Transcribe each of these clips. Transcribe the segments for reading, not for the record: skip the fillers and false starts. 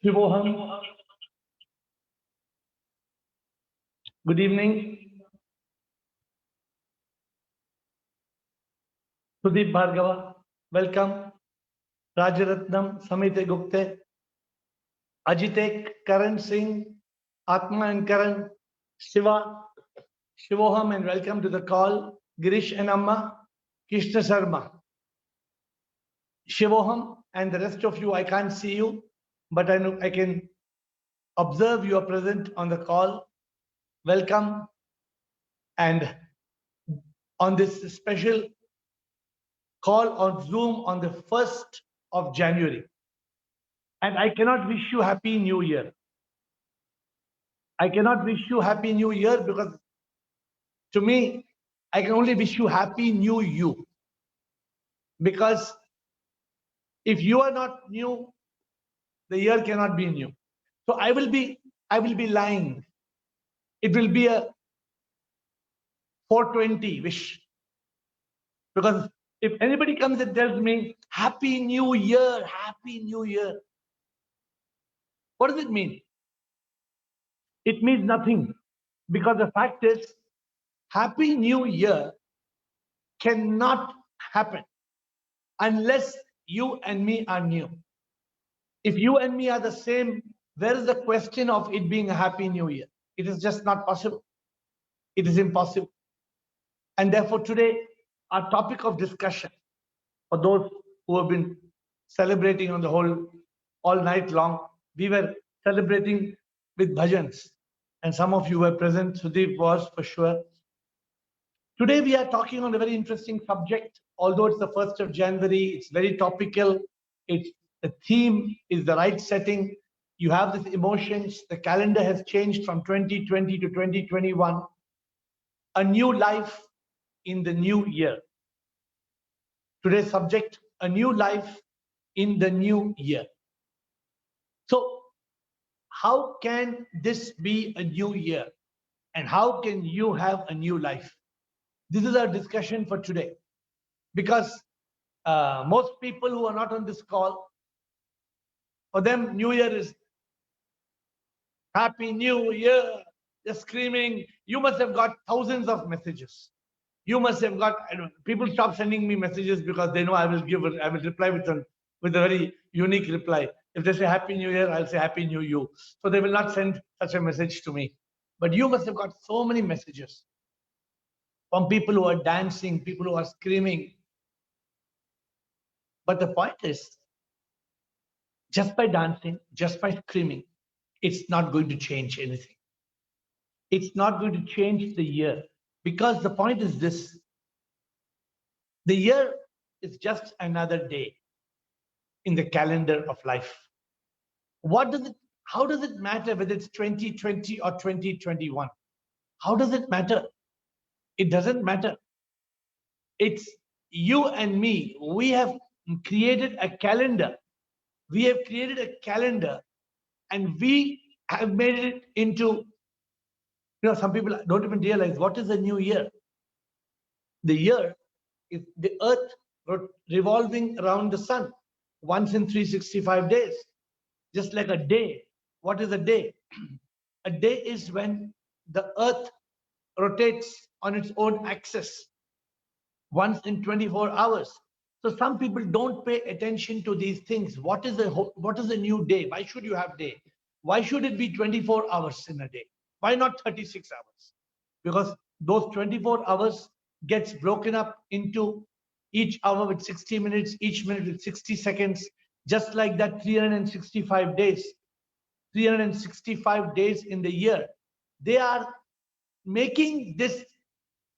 Shivoham, good evening. Sudeep Bhargava, welcome. Rajaratnam, Samite Gupte, Ajitek, Karan Singh, Atman and Karan, Shiva, Shivoham, and welcome to the call. Girish and Amma, Krishna Sharma, Shivoham, and the rest of you, I can't see you, but I know I can observe you are present on the call. Welcome. And on this special call on Zoom on the 1st of January. And I cannot wish you Happy New Year. I cannot wish you Happy New Year because to me, I can only wish you Happy New You. Because if you are not new, the year cannot be new. So I will be lying. It will be a 420 wish. Because if anybody comes and tells me Happy New Year, Happy New Year, what does it mean? It means nothing. Because the fact is, Happy New Year cannot happen unless you and me are new. If you and me are the same, where is the question of it being a Happy New Year? It is just not possible. It is impossible. And therefore today, our topic of discussion, for those who have been celebrating on the whole, all night long, we were celebrating with bhajans. And some of you were present, Sudeep was for sure. Today we are talking on a very interesting subject. Although it's the 1st of January, it's very topical. The theme is the right setting. You have these emotions. The calendar has changed from 2020 to 2021. A new life in the new year. Today's subject, a new life in the new year. So how can this be a new year? And how can you have a new life? This is our discussion for today. Because most people who are not on this call, for them, New Year is Happy New Year. They're screaming. You must have got thousands of messages. You must have got, people stop sending me messages because they know I will reply with a very unique reply. If they say Happy New Year, I'll say Happy New You. So they will not send such a message to me. But you must have got so many messages from people who are dancing, people who are screaming. But the point is, just by dancing, just by screaming, it's not going to change anything. It's not going to change the year. Because the point is this, the year is just another day in the calendar of life. How does it matter whether it's 2020 or 2021? How does it matter? It doesn't matter. It's you and me. We have created a calendar. We have created a calendar and we have made it into, some people don't even realize what is the new year. The year is the earth revolving around the sun once in 365 days, just like a day. What is a day? A day is when the earth rotates on its own axis once in 24 hours. So some people don't pay attention to these things. What is a new day? Why should you have day? Why should it be 24 hours in a day? Why not 36 hours? Because those 24 hours gets broken up into each hour with 60 minutes, each minute with 60 seconds, just like that 365 days. 365 days in the year. They are making this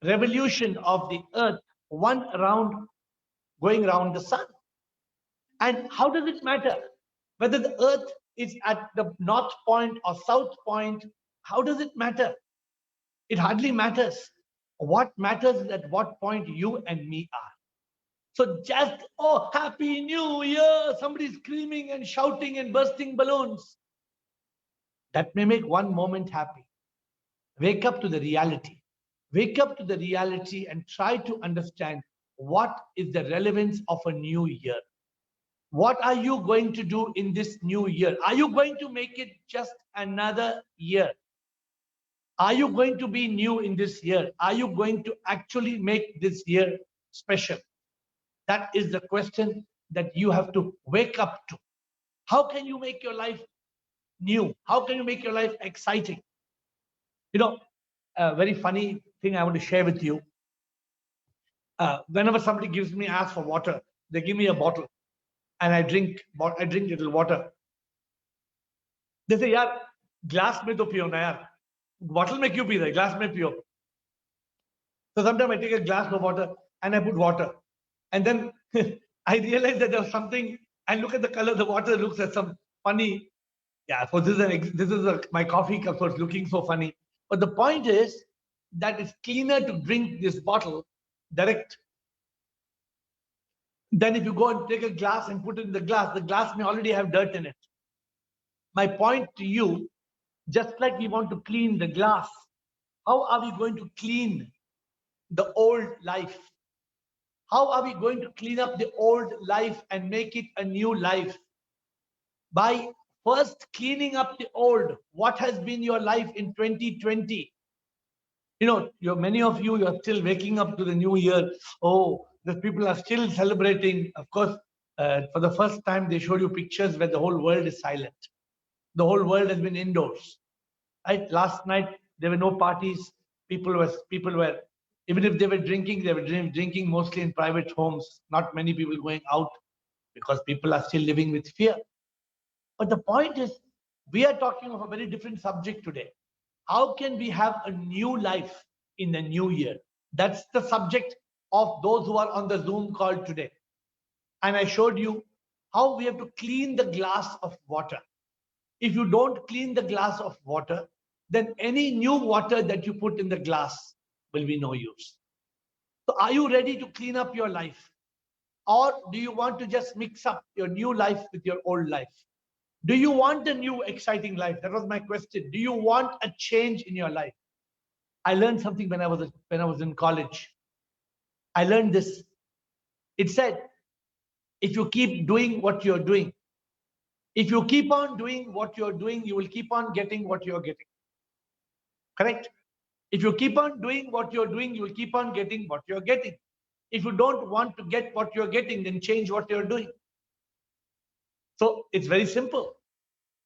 revolution of the earth one round going around the sun. And how does it matter whether the earth is at the north point or south point? How does it matter? It hardly matters. What matters is at what point you and me are. So just, oh, Happy New Year, somebody screaming and shouting and bursting balloons. That may make one moment happy. Wake up to the reality. Wake up to the reality and try to understand what is the relevance of a new year. What are you going to do in this new year? Are you going to make it just another year? Are you going to be new in this year? Are you going to actually make this year special? That is the question that you have to wake up to. How can you make your life new? How can you make your life exciting? You know, a very funny thing I want to share with you. Whenever somebody gives me ask for water, they give me a bottle, and I drink. I drink little water. They say, "यार, glass में तो पियो ना यार. Bottle में क्यों P रहे? Glass में पियो." So sometimes I take a glass of water and I put water, and then I realize that there's something. And look at the color. The water looks at some funny. Yeah, so my coffee cup, so it's looking so funny. But the point is that it's cleaner to drink this bottle direct than if you go and take a glass and put it in the glass. The glass may already have dirt in it. My point to you, just like we want to clean the glass, how are we going to clean the old life? How are we going to clean up the old life and make it a new life? By first cleaning up the old. What has been your life in 2020? You know, many of you are still waking up to the new year. Oh, the people are still celebrating. Of course, for the first time, they showed you pictures where the whole world is silent. The whole world has been indoors. Right? Last night there were no parties. People were even if they were drinking, they were drinking mostly in private homes. Not many people going out because people are still living with fear. But the point is, we are talking of a very different subject today. How can we have a new life in the new year? That's the subject of those who are on the Zoom call today. And I showed you how we have to clean the glass of water. If you don't clean the glass of water, then any new water that you put in the glass will be no use. So are you ready to clean up your life? Or do you want to just mix up your new life with your old life? Do you want a new exciting life? That was my question. Do you want a change in your life? I learned something when I was in college. I learned this. It said, if you keep doing what you're doing, if you keep on doing what you're doing, you will keep on getting what you're getting. Correct? If you keep on doing what you're doing, you will keep on getting what you're getting. If you don't want to get what you're getting, then change what you're doing. So it's very simple.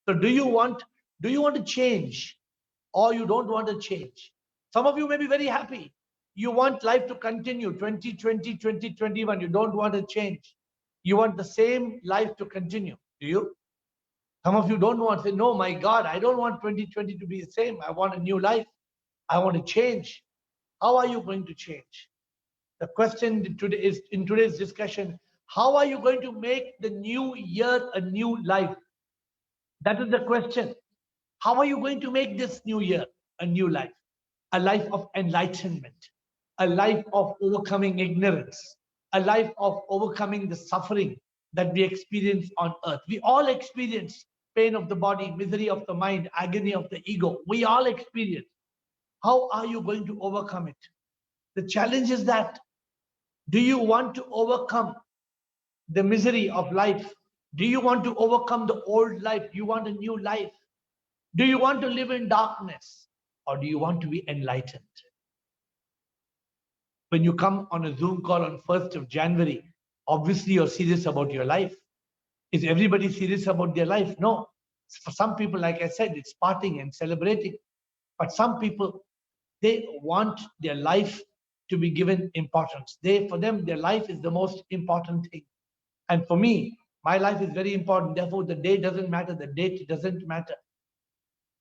So do you want to change, or you don't want to change? Some of you may be very happy. You want life to continue 2020, 2021. You don't want to change. You want the same life to continue. Do you? Some of you don't want to say, no, my God, I don't want 2020 to be the same. I want a new life. I want to change. How are you going to change? The question today is, in today's discussion, how are you going to make the new year a new life? That is the question. How are you going to make this new year a new life? A life of enlightenment, a life of overcoming ignorance, a life of overcoming the suffering that we experience on earth. We all experience pain of the body, misery of the mind, agony of the ego. We all experience. How are you going to overcome it? The challenge is that, do you want to overcome the misery of life? Do you want to overcome the old life? You want a new life? Do you want to live in darkness, or do you want to be enlightened? When you come on a Zoom call on 1st of January, obviously you're serious about your life. Is everybody serious about their life? No. For some people, like I said, it's partying and celebrating. But some people, they want their life to be given importance. For them, their life is the most important thing. And for me, my life is very important. Therefore, the day doesn't matter. The date doesn't matter.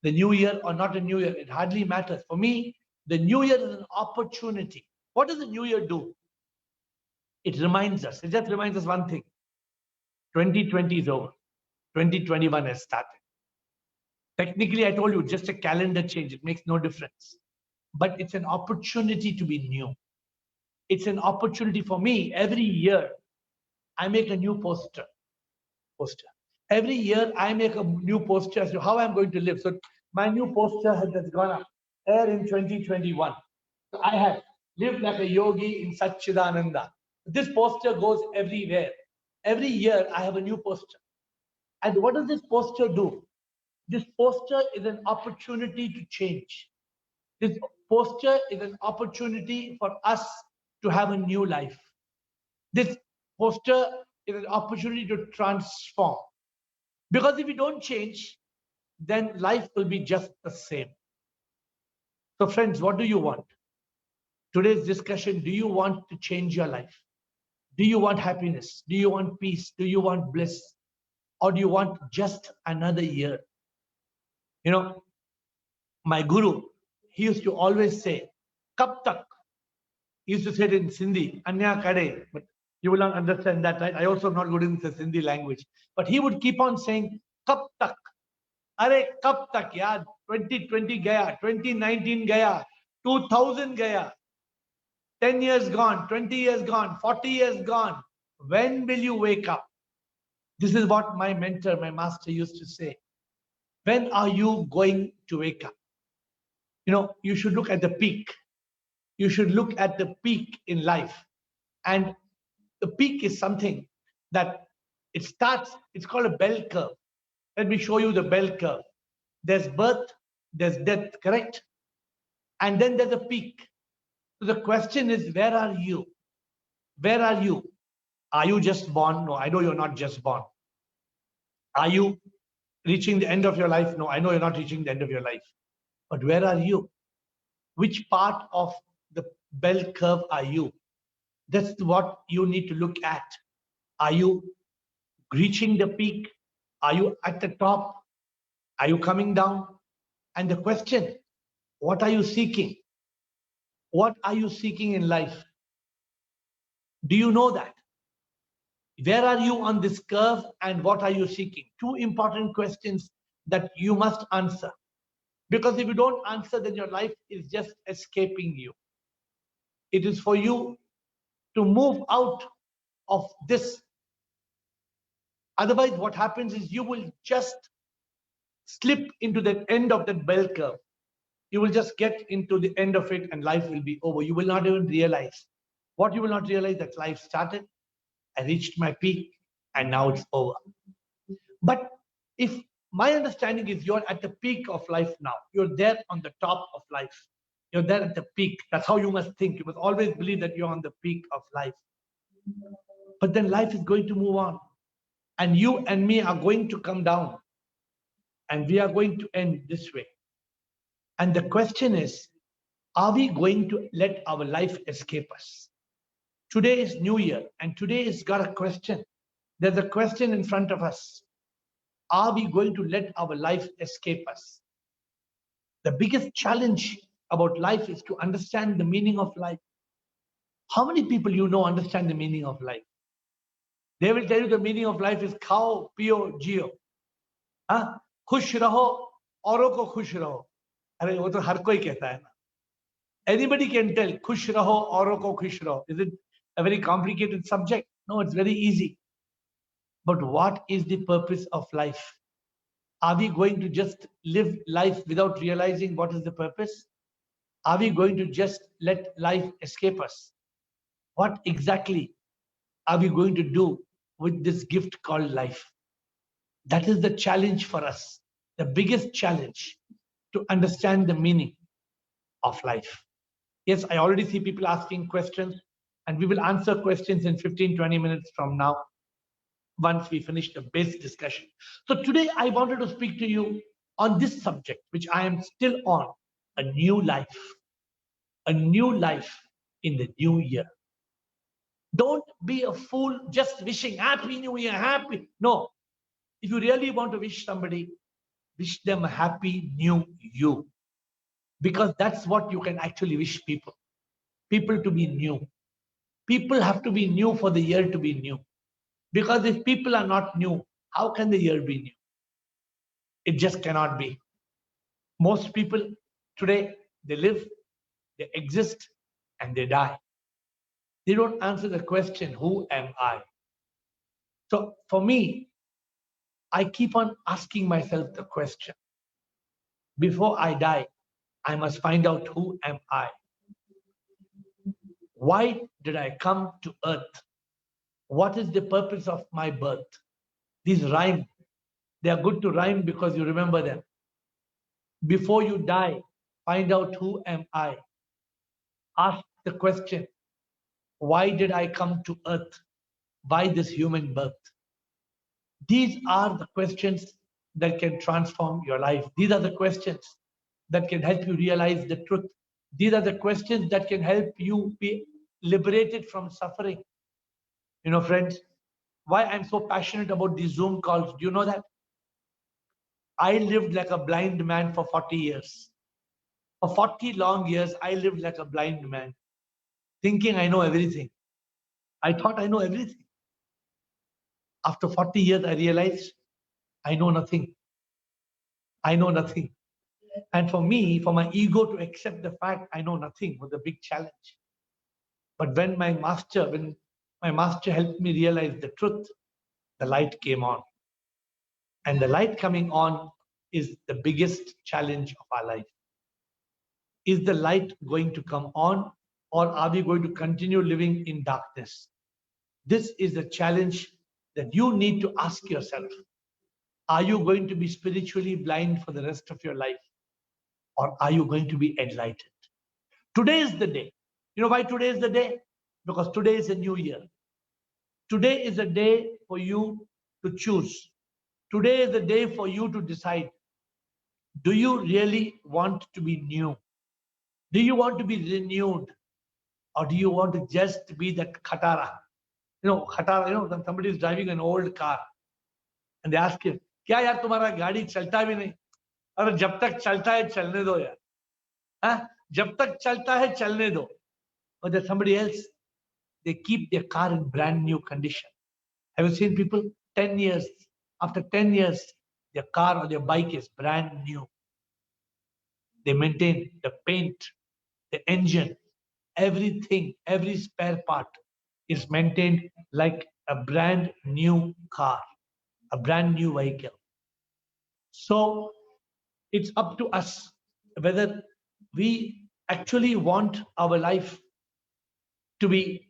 The new year or not a new year, it hardly matters. For me, the new year is an opportunity. What does the new year do? It reminds us. It just reminds us one thing. 2020 is over. 2021 has started. Technically, I told you, just a calendar change. It makes no difference. But it's an opportunity to be new. It's an opportunity for me. Every year, I make a new poster. Every year, I make a new poster as to how I'm going to live. So my new poster has gone up. Air in 2021. So I have lived like a yogi in Satchidananda. This poster goes everywhere. every year I have a new poster. And what does this poster do? This poster is an opportunity to change. This poster is an opportunity for us to have a new life. This poster is an opportunity to transform. Because if we don't change, then life will be just the same. So, friends, what do you want? Today's discussion, do you want to change your life? Do you want happiness? Do you want peace? Do you want bliss? Or do you want just another year? You know, my guru, he used to always say, Kab tak? He used to say it in Sindhi, Anya Kade, but you will not understand that, right? I also am not good in the Sindhi language. But he would keep on saying, Kab tak? Are kab tak, yaar? 2020 gaya, 2019 gaya, 2000 gaya, 10 years gone, 20 years gone, 40 years gone. When will you wake up? This is what my mentor, my master used to say. When are you going to wake up? You know, you should look at the peak. You should look at the peak in life. And the peak is something that it starts, it's called a bell curve. Let me show you the bell curve. There's birth, there's death, correct? And then there's a peak. So the question is, where are you? Where are you? Are you just born? No, I know you're not just born. Are you reaching the end of your life? No, I know you're not reaching the end of your life. But where are you? Which part of the bell curve are you? That's what you need to look at. Are you reaching the peak? Are you at the top? Are you coming down? And the question, what are you seeking? What are you seeking in life? Do you know that? Where are you on this curve and what are you seeking? Two important questions that you must answer. Because if you don't answer, then your life is just escaping you. It is for you to move out of this. Otherwise, what happens is you will just slip into the end of that bell curve. You will just get into the end of it and life will be over. You will not even realize. What you will not realize that life started, I reached my peak, and now it's over. But if my understanding is you're at the peak of life now, you're there on the top of life. You're there at the peak. That's how you must think. You must always believe that you're on the peak of life. But then life is going to move on. And you and me are going to come down. And we are going to end this way. And the question is, are we going to let our life escape us? Today is New Year, and today has got a question. There's a question in front of us. Are we going to let our life escape us? The biggest challenge about life is to understand the meaning of life. How many people you know understand the meaning of life? They will tell you the meaning of life is khao, pio, jio. हाँ, खुश रहो, औरों को खुश रहो. अरे वो तो हर कोई कहता है ना. Anybody can tell, खुश रहो, औरों को खुश रहो. Is it a very complicated subject? No, it's very easy. But what is the purpose of life? Are we going to just live life without realizing what is the purpose? Are we going to just let life escape us? What exactly are we going to do with this gift called life? That is the challenge for us, the biggest challenge to understand the meaning of life. Yes, I already see people asking questions, and we will answer questions in 15-20 minutes from now once we finish the base discussion. So today I wanted to speak to you on this subject, which I am still on, a new life in the new year. Don't be a fool just wishing Happy New Year, happy. No, if you really want to wish somebody, wish them a happy new you. Because that's what you can actually wish people. People to be new. People have to be new for the year to be new. Because if people are not new, how can the year be new? It just cannot be. Most people today, they live, they exist, and they die. They don't answer the question, who am I? So for me, I keep on asking myself the question, before I die, I must find out who am I? Why did I come to earth? What is the purpose of my birth? These rhyme. They are good to rhyme because you remember them. Before you die, find out who am I. Ask the question, why did I come to earth? Why this human birth? These are the questions that can transform your life. These are the questions that can help you realize the truth. These are the questions that can help you be liberated from suffering. You know, friends, why I'm so passionate about these Zoom calls, do you know that? I lived like a blind man for 40 years. For 40 long years, I lived like a blind man, thinking I know everything. I thought I know everything. After 40 years, I realized I know nothing. I know nothing. And for me, for my ego to accept the fact I know nothing was a big challenge. But when my master helped me realize the truth, the light came on. And the light coming on is the biggest challenge of our life. Is the light going to come on, or are we going to continue living in darkness? This is the challenge that you need to ask yourself. Are you going to be spiritually blind for the rest of your life? Or are you going to be enlightened? Today is the day. You know why today is the day? Because today is a new year. Today is a day for you to choose. Today is the day for you to decide. Do you really want to be new? Do you want to be renewed? Or do you want to just be that khatara? Khatara, when somebody is driving an old car and they ask him, क्या यार तुम्हारा गाड़ी चलता भी नहीं? अरे जब तक चलता है चलने दो यार. हाँ? जब तक चलता है चलने दो. Or there's somebody else, they keep their car in brand new condition. Have you seen people? 10 years, after 10 years, their car or their bike is brand new. They maintain the paint, the engine, everything, every spare part is maintained like a brand new car, a brand new vehicle. So it's up to us whether we actually want our life to be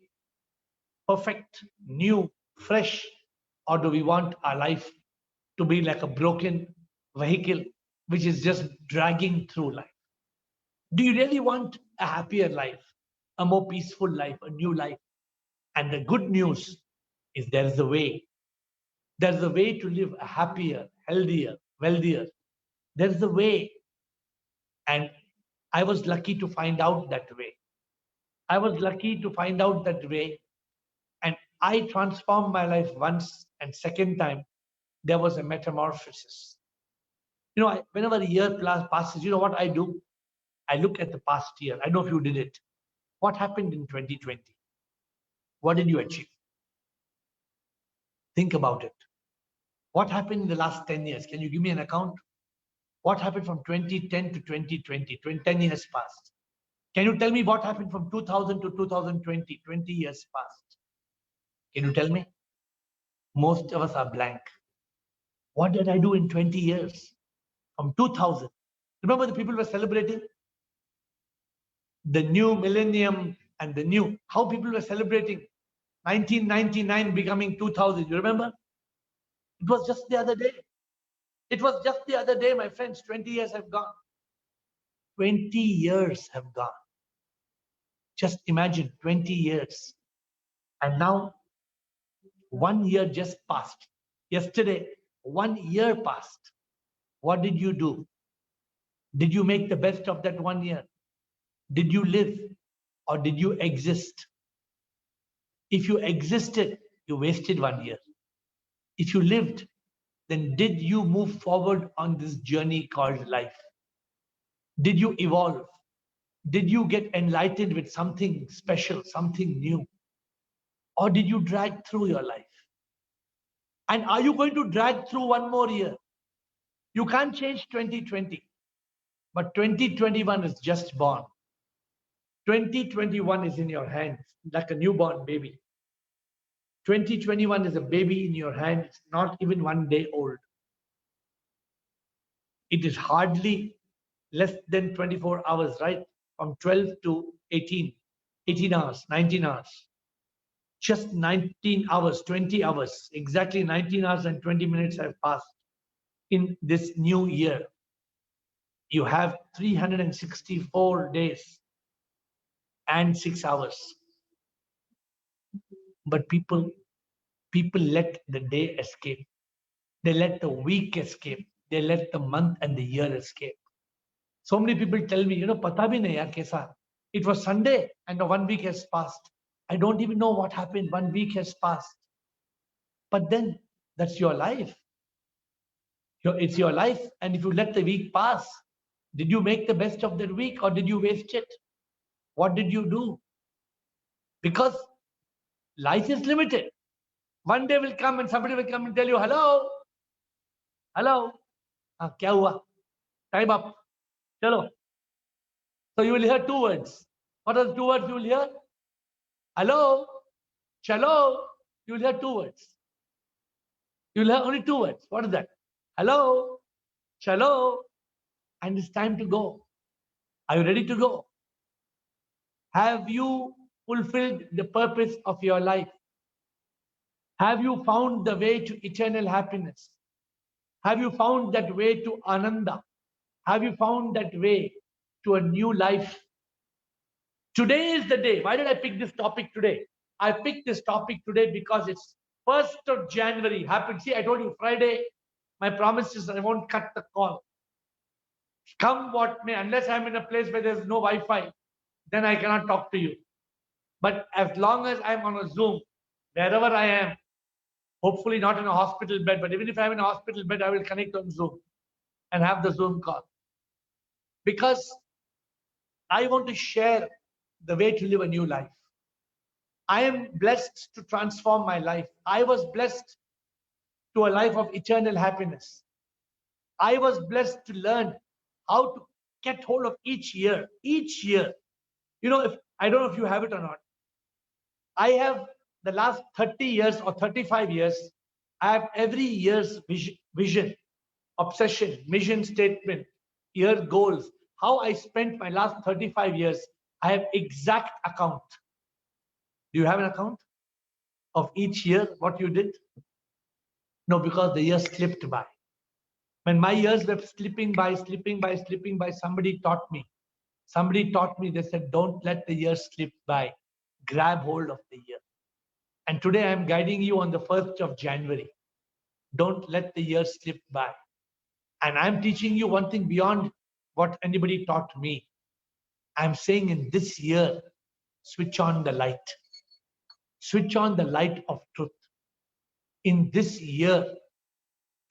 perfect, new, fresh, or do we want our life to be like a broken vehicle which is just dragging through life? Do you really want a happier life, a more peaceful life, a new life? And the good news is there is a way. There's a way to live a happier, healthier, wealthier. There's a way. And I was lucky to find out that way. I was lucky to find out that way. And I transformed my life once, and second time, there was a metamorphosis. Whenever a year passes, you know what I do? I look at the past year. I don't know if you did it. What happened in 2020? What did you achieve? Think about it. What happened in the last 10 years? Can you give me an account? What happened from 2010 to 2020? 10 years passed. Can you tell me what happened from 2000 to 2020? 20 years passed. Can you tell me? Most of us are blank. What did I do in 20 years? From 2000. Remember the people were celebrating the new millennium and how people were celebrating 1999 becoming 2000. You remember? It was just the other day. It was just the other day, my friends. 20 years have gone. 20 years have gone. Just imagine 20 years. And now 1 year just passed. Yesterday, 1 year passed. What did you do? Did you make the best of that 1 year? Did you live or did you exist? If you existed, you wasted 1 year. If you lived, then did you move forward on this journey called life? Did you evolve? Did you get enlightened with something special, something new? Or did you drag through your life? And are you going to drag through one more year? You can't change 2020, but 2021 is just born. 2021 is in your hands, like a newborn baby. 2021 is a baby in your hand. It's not even 1 day old. It is hardly less than 24 hours, right? From 12 to 18 hours, 19 hours. Just 19 hours, 20 hours, exactly 19 hours and 20 minutes have passed in this new year. You have 364 days and 6 hours. But people let the day escape. They let the week escape. They let the month and the year escape. So many people tell me, pata bhi nahi yaar kaisa. It was Sunday and 1 week has passed. I don't even know what happened. 1 week has passed. But then that's your life. It's your life. And if you let the week pass, did you make the best of that week or did you waste it? What did you do? Because life is limited. One day will come and somebody will come and tell you, hello, kya hua? Time up. Chalo. So you will hear two words. What are the two words you will hear? Hello, chalo. You will hear two words. You will hear only two words. What is that? Hello, chalo, and it's time to go. Are you ready to go? Have you fulfilled the purpose of your life? Have you found the way to eternal happiness? Have you found that way to Ananda? Have you found that way to a new life? Today is the day. Why did I pick this topic today? I picked this topic today because it's 1st of January. Happened. See, I told you Friday, my promise is I won't cut the call. Come what may, unless I'm in a place where there's no Wi-Fi, then I cannot talk to you. But as long as I'm on a Zoom, wherever I am, hopefully not in a hospital bed, but even if I'm in a hospital bed, I will connect on Zoom and have the Zoom call. Because I want to share the way to live a new life. I am blessed to transform my life. I was blessed to a life of eternal happiness. I was blessed to learn how to get hold of each year. Each year. If I don't know if you have it or not. I have the last 30 years or 35 years, I have every year's vision, obsession, mission statement, year goals, how I spent my last 35 years. I have exact account. Do you have an account of each year, what you did? No, because the years slipped by. When my years were slipping by, somebody taught me. They said, don't let the years slip by. Grab hold of the year. And today I'm guiding you on the 1st of January. Don't let the years slip by. And I'm teaching you one thing beyond what anybody taught me. I'm saying in this year, switch on the light. Switch on the light of truth. In this year,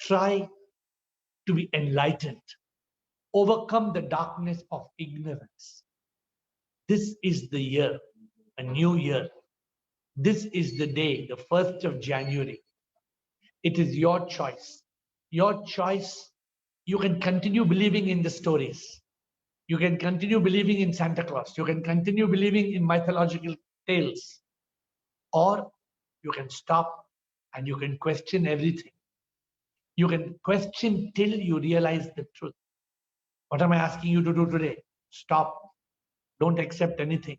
try to be enlightened. Overcome the darkness of ignorance. This is the year, a new year. This is the day, the 1st of January. It is your choice. Your choice. You can continue believing in the stories. You can continue believing in Santa Claus. You can continue believing in mythological tales. Or you can stop and you can question everything. You can question till you realize the truth. What am I asking you to do today? Stop. Don't accept anything.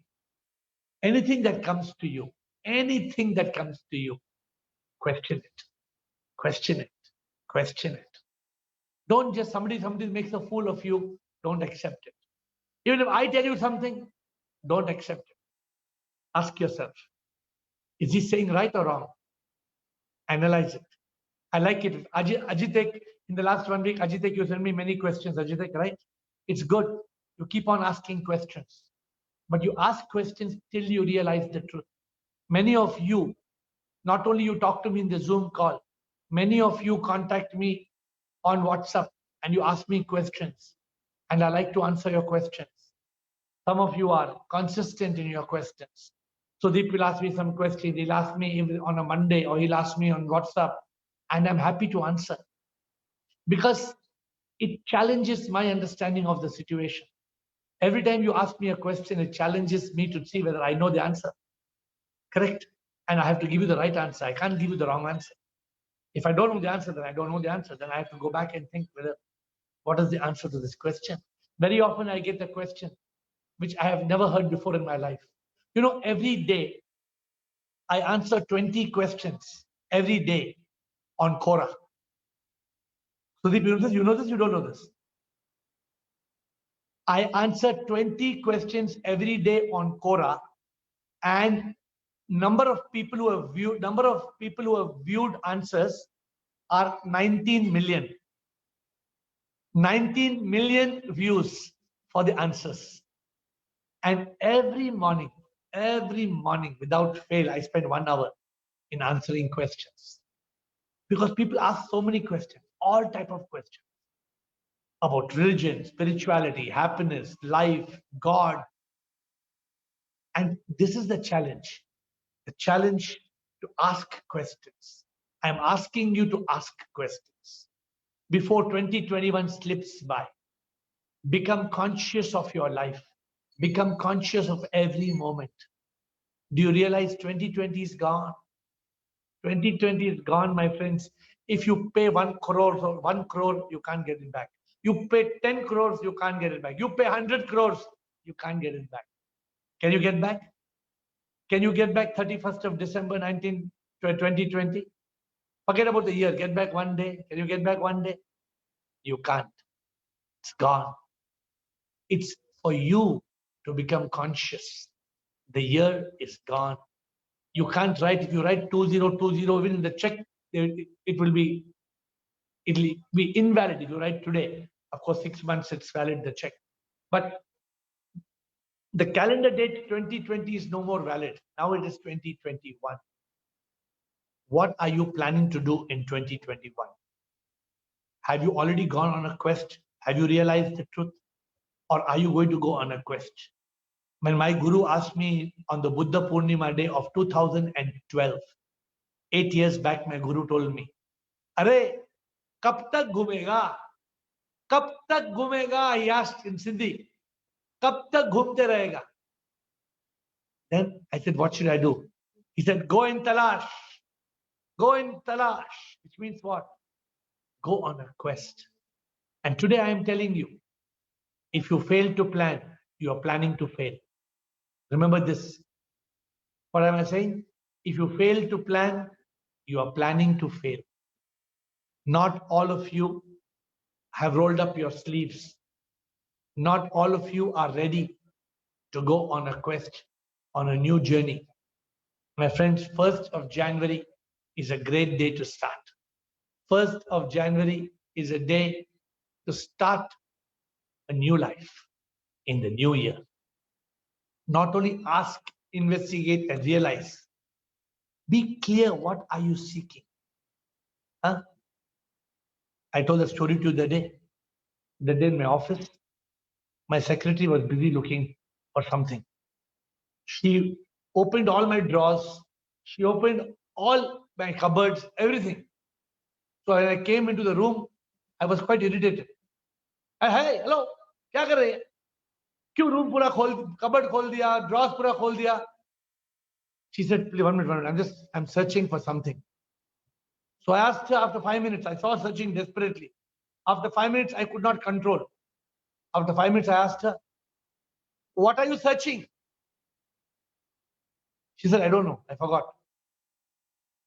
Anything that comes to you, question it. Question it. Question it. Don't just somebody makes a fool of you, don't accept it. Even if I tell you something, don't accept it. Ask yourself, is he saying right or wrong? Analyze it. I like it. Ajitek, in the last 1 week, Ajitek, you sent me many questions, Ajitek, right? It's good. You keep on asking questions. But you ask questions till you realize the truth. Many of you, not only you talk to me in the Zoom call, many of you contact me on WhatsApp and you ask me questions. And I like to answer your questions. Some of you are consistent in your questions. Sudeep will ask me some questions. He'll ask me on a Monday or he'll ask me on WhatsApp. And I'm happy to answer because it challenges my understanding of the situation. Every time you ask me a question, it challenges me to see whether I know the answer. Correct? And I have to give you the right answer. I can't give you the wrong answer. If I don't know the answer, then I don't know the answer. Then I have to go back and think whether what is the answer to this question. Very often I get a question which I have never heard before in my life. Every day I answer 20 questions every day on Quora. Sudeep, you know this? You know this? You don't know this? I answer 20 questions every day on Quora, and number of people who have viewed answers are 19 million. 19 million views for the answers. And every morning, without fail, I spend 1 hour in answering questions. Because people ask so many questions, all type of questions about religion, spirituality, happiness, life, God. And this is the challenge to ask questions. I'm asking you to ask questions before 2021 slips by. Become conscious of your life. Become conscious of every moment. Do you realize 2020 is gone? 2020 is gone, my friends. If you pay 1 crore or 1 crore, you can't get it back. You pay 10 crores, you can't get it back. You pay 100 crores, you can't get it back. Can you get back? Can you get back 31st of December 2020? Forget about the year. Get back one day. Can you get back one day? You can't. It's gone. It's for you to become conscious. The year is gone. You can't write. If you write 2020, even in the check, it will be invalid if you write today. Of course, 6 months it's valid, the check. But the calendar date 2020 is no more valid. Now it is 2021. What are you planning to do in 2021? Have you already gone on a quest? Have you realized the truth? Or are you going to go on a quest? When my guru asked me on the Buddha Purnima day of 2012, 8 years back, my guru told me, "Arey, kab tak ghumega? Kab tak ghumega?" He asked in Sindhi. "Kab tak ghumte rahega?" Then I said, "What should I do?" He said, "Go in talash. Go in talash," which means what? Go on a quest. And today I am telling you, if you fail to plan, you are planning to fail. Remember this. What am I saying? If you fail to plan, you are planning to fail. Not all of you have rolled up your sleeves. Not all of you are ready to go on a quest, on a new journey. My friends, 1st of January is a great day to start. 1st of January is a day to start a new life in the new year. Not only ask, investigate, and realize. Be clear, what are you seeking? Huh? I told a story to you the day. The day in my office, my secretary was busy looking for something. She opened all my drawers. She opened all my cupboards, everything. So when I came into the room, I was quite irritated. Hey, hello, क्या कर रही है? क्यों room पूरा खोल, cupboard खोल दिया, drawers पूरा खोल दिया? She said, "Please, 1 minute. I'm searching for something." So I asked her after 5 minutes. I saw her searching desperately. After 5 minutes, I could not control. After 5 minutes, I asked her, "What are you searching?" She said, "I don't know. I forgot."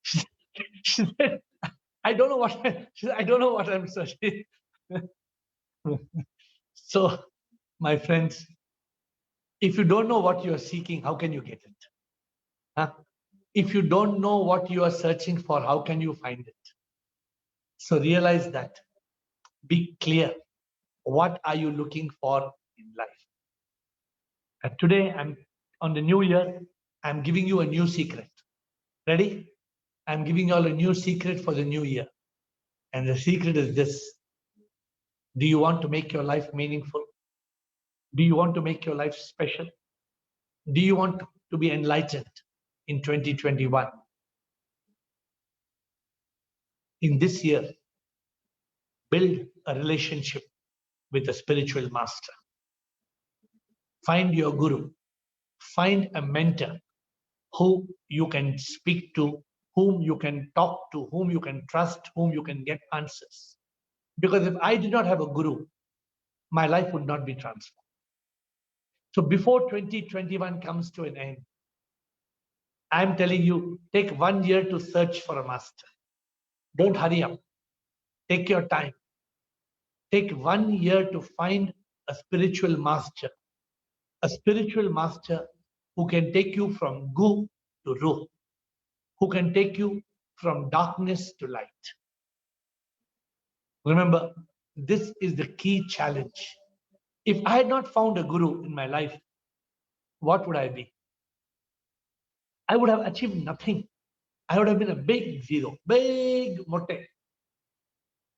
She said, "I don't know what." She said, "I don't know what I'm searching." So, my friends, if you don't know what you are seeking, how can you get it? Huh? If you don't know what you are searching for, how can you find it? So realize that. Be clear. What are you looking for in life? And today, I'm on the new year, I'm giving you a new secret. Ready? I'm giving you all a new secret for the new year. And the secret is this. Do you want to make your life meaningful? Do you want to make your life special? Do you want to be enlightened in 2021? In this year, build a relationship with a spiritual master. Find your guru. Find a mentor who you can speak to, whom you can talk to, whom you can trust, whom you can get answers. Because if I did not have a guru, my life would not be transformed. So before 2021 comes to an end, I'm telling you, take 1 year to search for a master. Don't hurry up. Take your time. Take 1 year to find a spiritual master. A spiritual master who can take you from gu to ruh, who can take you from darkness to light. Remember, this is the key challenge. If I had not found a guru in my life, what would I be? I would have achieved nothing. I would have been a big zero, big motte,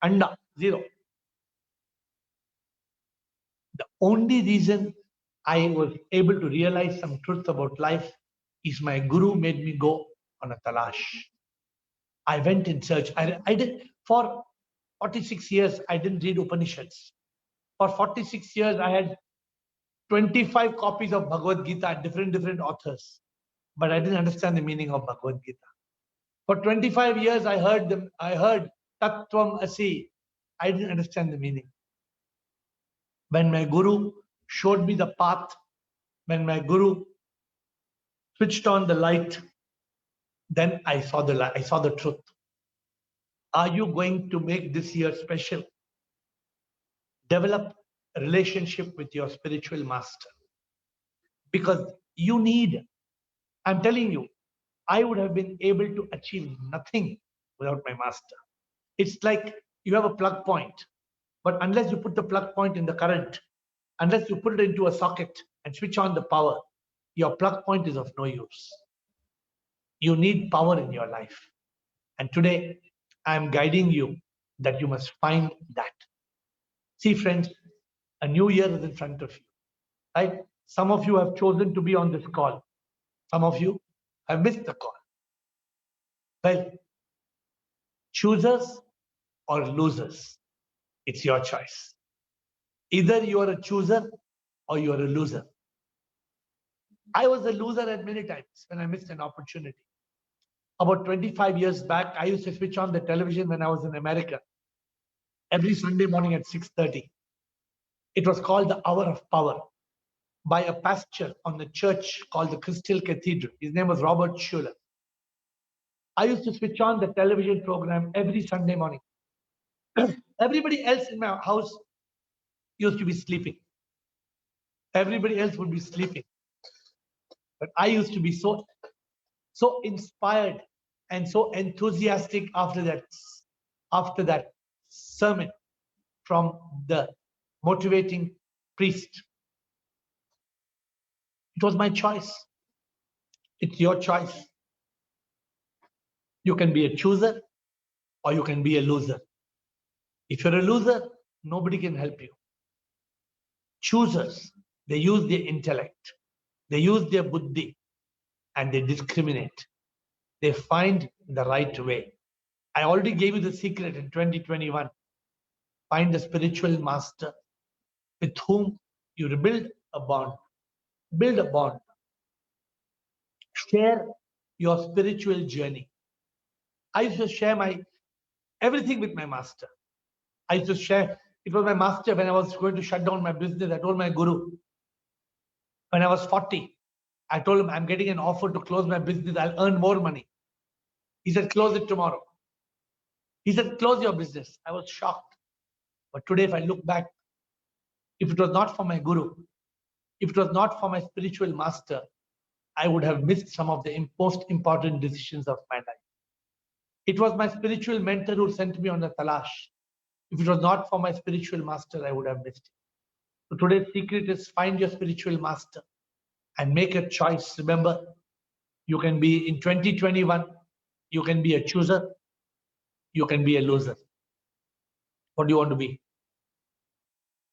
anda, zero. The only reason I was able to realize some truth about life is my guru made me go on a talash. I went in search. I did for 46 years. I didn't read Upanishads. For 46 years, I had 25 copies of Bhagavad Gita, different authors, but I didn't understand the meaning of Bhagavad Gita. For 25 years, I heard Tattvam Asi. I didn't understand the meaning. When my guru showed me the path, when my guru switched on the light, then I saw the light, I saw the truth. Are you going to make this year special? Develop a relationship with your spiritual master. Because you need, I'm telling you, I would have been able to achieve nothing without my master. It's like you have a plug point, but unless you put the plug point in the current, unless you put it into a socket and switch on the power, your plug point is of no use. You need power in your life. And today, I'm guiding you that you must find that. See, friends, a new year is in front of you, right? Some of you have chosen to be on this call. Some of you have missed the call. Well, choosers or losers, it's your choice. Either you are a chooser or you are a loser. I was a loser at many times when I missed an opportunity. About 25 years back, I used to switch on the television when I was in America every Sunday morning at 6:30. It was called the Hour of Power by a pastor on the church called the Crystal Cathedral. His name was Robert Schuller. I used to switch on the television program every Sunday morning. Everybody else in my house used to be sleeping. Everybody else would be sleeping. But I used to be so inspired and so enthusiastic after that sermon from the motivating priest. It was my choice. It's your choice. You can be a chooser or you can be a loser. If you're a loser, nobody can help you. Choosers, they use their intellect, they use their buddhi, and they discriminate. They find the right way. I already gave you the secret in 2021. Find a spiritual master with whom you build a bond. Build a bond. Share your spiritual journey. I used to share my everything with my master. I used to share. It was my master when I was going to shut down my business. I told my guru, when I was 40, I told him, I'm getting an offer to close my business. I'll earn more money. He said, close it tomorrow. He said, close your business. I was shocked. But today, if I look back, if it was not for my guru, if it was not for my spiritual master, I would have missed some of the most important decisions of my life. It was my spiritual mentor who sent me on the talash. If it was not for my spiritual master, I would have missed it. So today's secret is find your spiritual master and make a choice. Remember, you can be in 2021, you can be a chooser, you can be a loser. What do you want to be?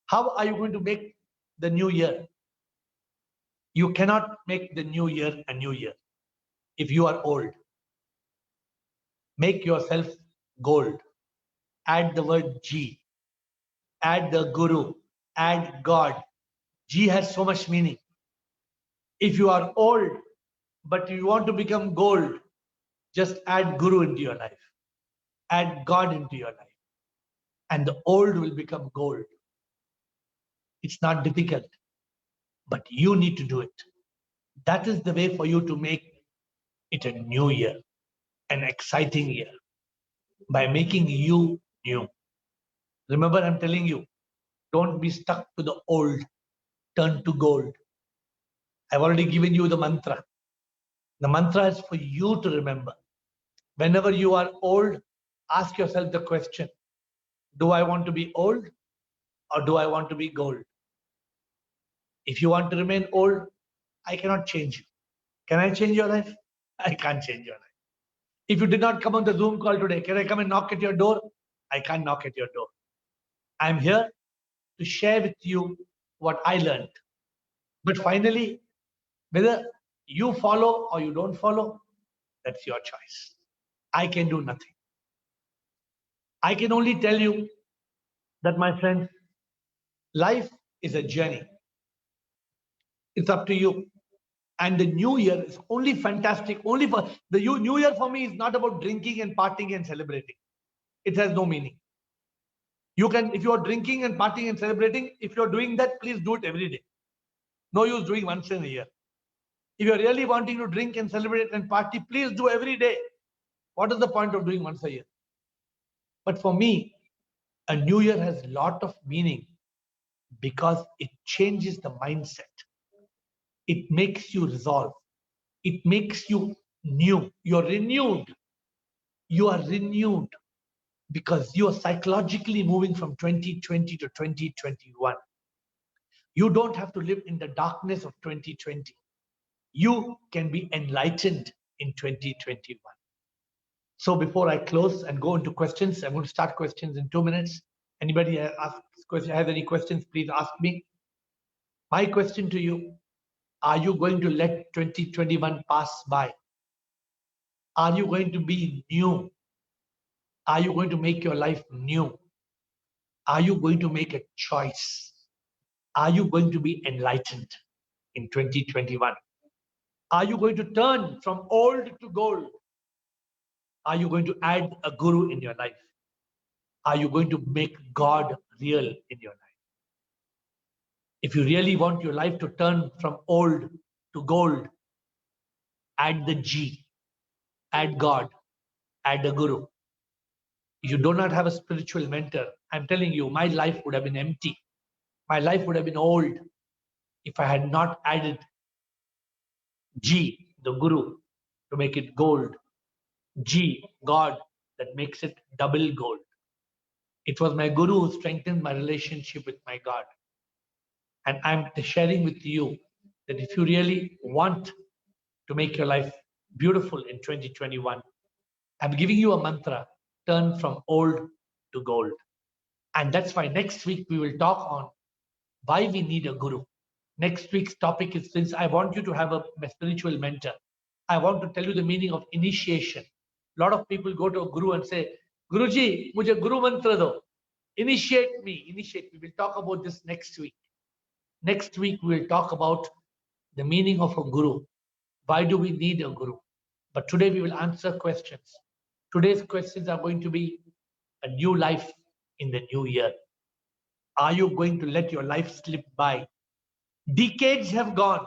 How are you going to make the new year? You cannot make the new year a new year if you are old. Make yourself gold. Add the word G. Add the guru. Add God. G has so much meaning. If you are old, but you want to become gold, just add guru into your life. Add God into your life. And the old will become gold. It's not difficult, but you need to do it. That is the way for you to make it a new year, an exciting year, by making you new. Remember, I'm telling you, don't be stuck to the old, turn to gold. I've already given you the mantra. The mantra is for you to remember. Whenever you are old, ask yourself the question, do I want to be old or do I want to be gold? If you want to remain old, I cannot change you. Can I change your life? I can't change your life. If you did not come on the Zoom call today, can I come and knock at your door? I can't knock at your door. I'm here to share with you what I learned. But finally, whether you follow or you don't follow, that's your choice. I can do nothing. I can only tell you that, my friends, life is a journey. It's up to you. And the new year is only fantastic. Only for the new year for me is not about drinking and partying and celebrating. It has no meaning. You can, if you are drinking and partying and celebrating, if you're doing that, please do it every day. No use doing once in a year. If you're really wanting to drink and celebrate and party, please do every day. What is the point of doing once a year? But for me, a new year has a lot of meaning because it changes the mindset. It makes you resolve. It makes you new. You're renewed. You are renewed because you are psychologically moving from 2020 to 2021. You don't have to live in the darkness of 2020. You can be enlightened in 2021. So before I close and go into questions, I'm going to start questions in 2 minutes. Anybody has any questions, please ask me. My question to you, are you going to let 2021 pass by? Are you going to be new? Are you going to make your life new? Are you going to make a choice? Are you going to be enlightened in 2021? Are you going to turn from old to gold? Are you going to add a guru in your life? Are you going to make God real in your life? If you really want your life to turn from old to gold, add the G, add God, add a guru. You do not have a spiritual mentor. I'm telling you, my life would have been empty. My life would have been old if I had not added G, the guru, to make it gold. G, God, that makes it double gold. It was my guru who strengthened my relationship with my God. And I'm sharing with you that if you really want to make your life beautiful in 2021, I'm giving you a mantra, turn from old to gold. And that's why next week we will talk on why we need a guru. Next week's topic is, since I want you to have a spiritual mentor, I want to tell you the meaning of initiation. A lot of people go to a guru and say, Guruji, mujhe guru mantra do. Initiate me, initiate me. We'll talk about this next week. Next week, we'll talk about the meaning of a guru. Why do we need a guru? But today we will answer questions. Today's questions are going to be a new life in the new year. Are you going to let your life slip by? Decades have gone.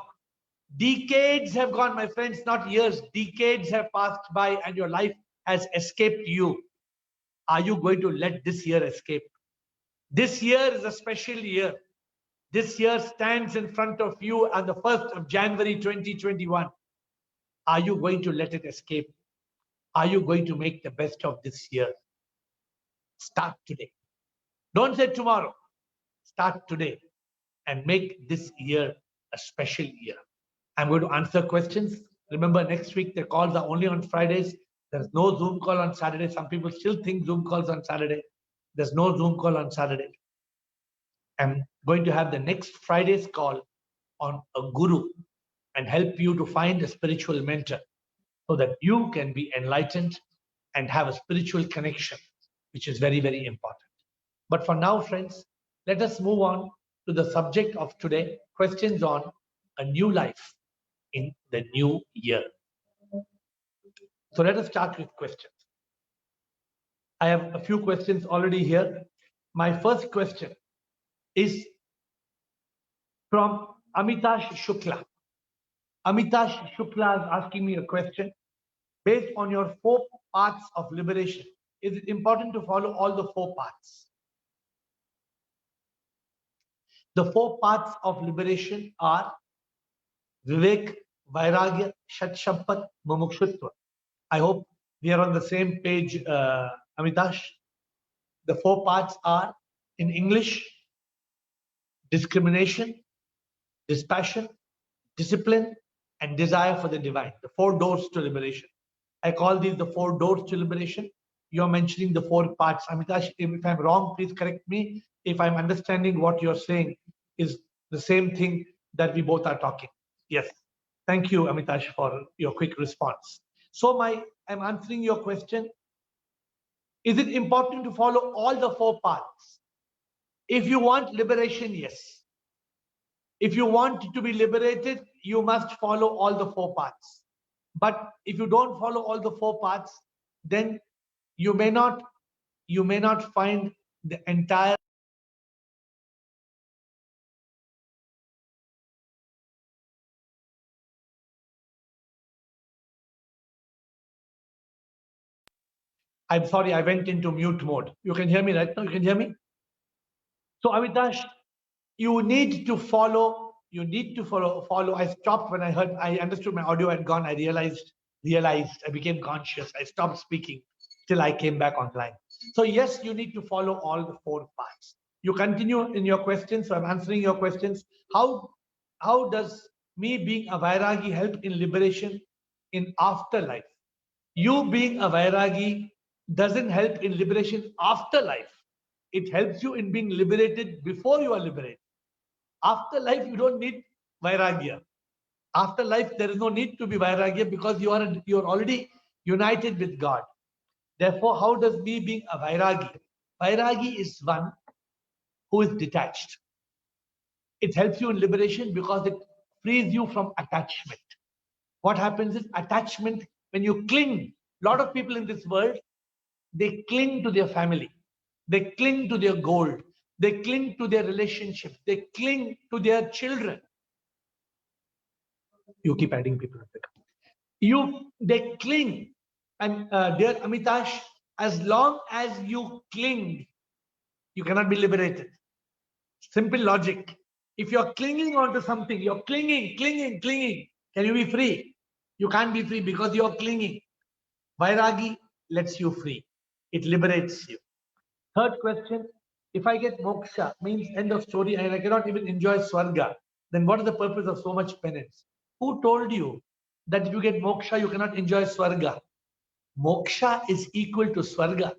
Decades have gone, my friends, not years. Decades have passed by and your life has escaped you. Are you going to let this year escape? This year is a special year. This year stands in front of you on the 1st of January 2021. Are you going to let it escape? Are you going to make the best of this year? Start today. Don't say tomorrow. Start today and make this year a special year. I'm going to answer questions. Remember, next week the calls are only on Fridays. There's no Zoom call on Saturday. Some people still think Zoom calls on Saturday. There's no Zoom call on Saturday. I'm going to have the next Friday's call on a guru and help you to find a spiritual mentor so that you can be enlightened and have a spiritual connection, which is very, very important. But for now, friends, let us move on to the subject of today, questions on a new life in the new year. So let us start with questions. I have a few questions already here. My first question is from Amitash Shukla. Amitash Shukla is asking me a question. based on your 4 paths of liberation. Is it important to follow all the 4 paths? The 4 paths of liberation are Vivek, Vairagya, Shatshampat, Mumukshutva. I hope we are on the same page, Amitash. The 4 parts are, in English, discrimination, dispassion, discipline, and desire for the divine. The 4 doors to liberation. I call these the 4 doors to liberation. You're mentioning the 4 parts. Amitash, if I'm wrong, please correct me. If I'm understanding what you're saying is the same thing that we both are talking. Yes. Thank you, Amitash, for your quick response. So I'm answering your question. Is it important to follow all the 4 paths? If you want liberation, yes. If you want to be liberated, you must follow all the 4 paths. But if you don't follow all the 4 paths, then you may not find the entire. I'm sorry, I went into mute mode. You can hear me right now? You can hear me? So Avitash, you need to follow. I stopped when I understood my audio had gone. I realized, I became conscious. I stopped speaking till I came back online. So yes, you need to follow all the 4 parts. You continue in your questions. So I'm answering your questions. How does me being a Vairagi help in liberation in afterlife? You being a Vairagi doesn't help in liberation after life. It helps you in being liberated before you are liberated. After life, you don't need Vairagya. After life, there is no need to be Vairagya because you're already united with God. Therefore, how does me being a Vairagi? Vairagi is one who is detached. It helps you in liberation because it frees you from attachment. What happens is attachment, when you cling, a lot of people in this world, they cling to their family, they cling to their gold, they cling to their relationship, they cling to their children. You keep adding people. They cling, and dear Amitash, as long as you cling, you cannot be liberated. Simple logic. If you're clinging onto something, you're clinging. Can you be free? You can't be free because you're clinging. Vairagi lets you free. It liberates you. Third question, if I get moksha, means end of story, and I cannot even enjoy swarga, then what is the purpose of so much penance? Who told you that if you get moksha, you cannot enjoy swarga? Moksha is equal to swarga.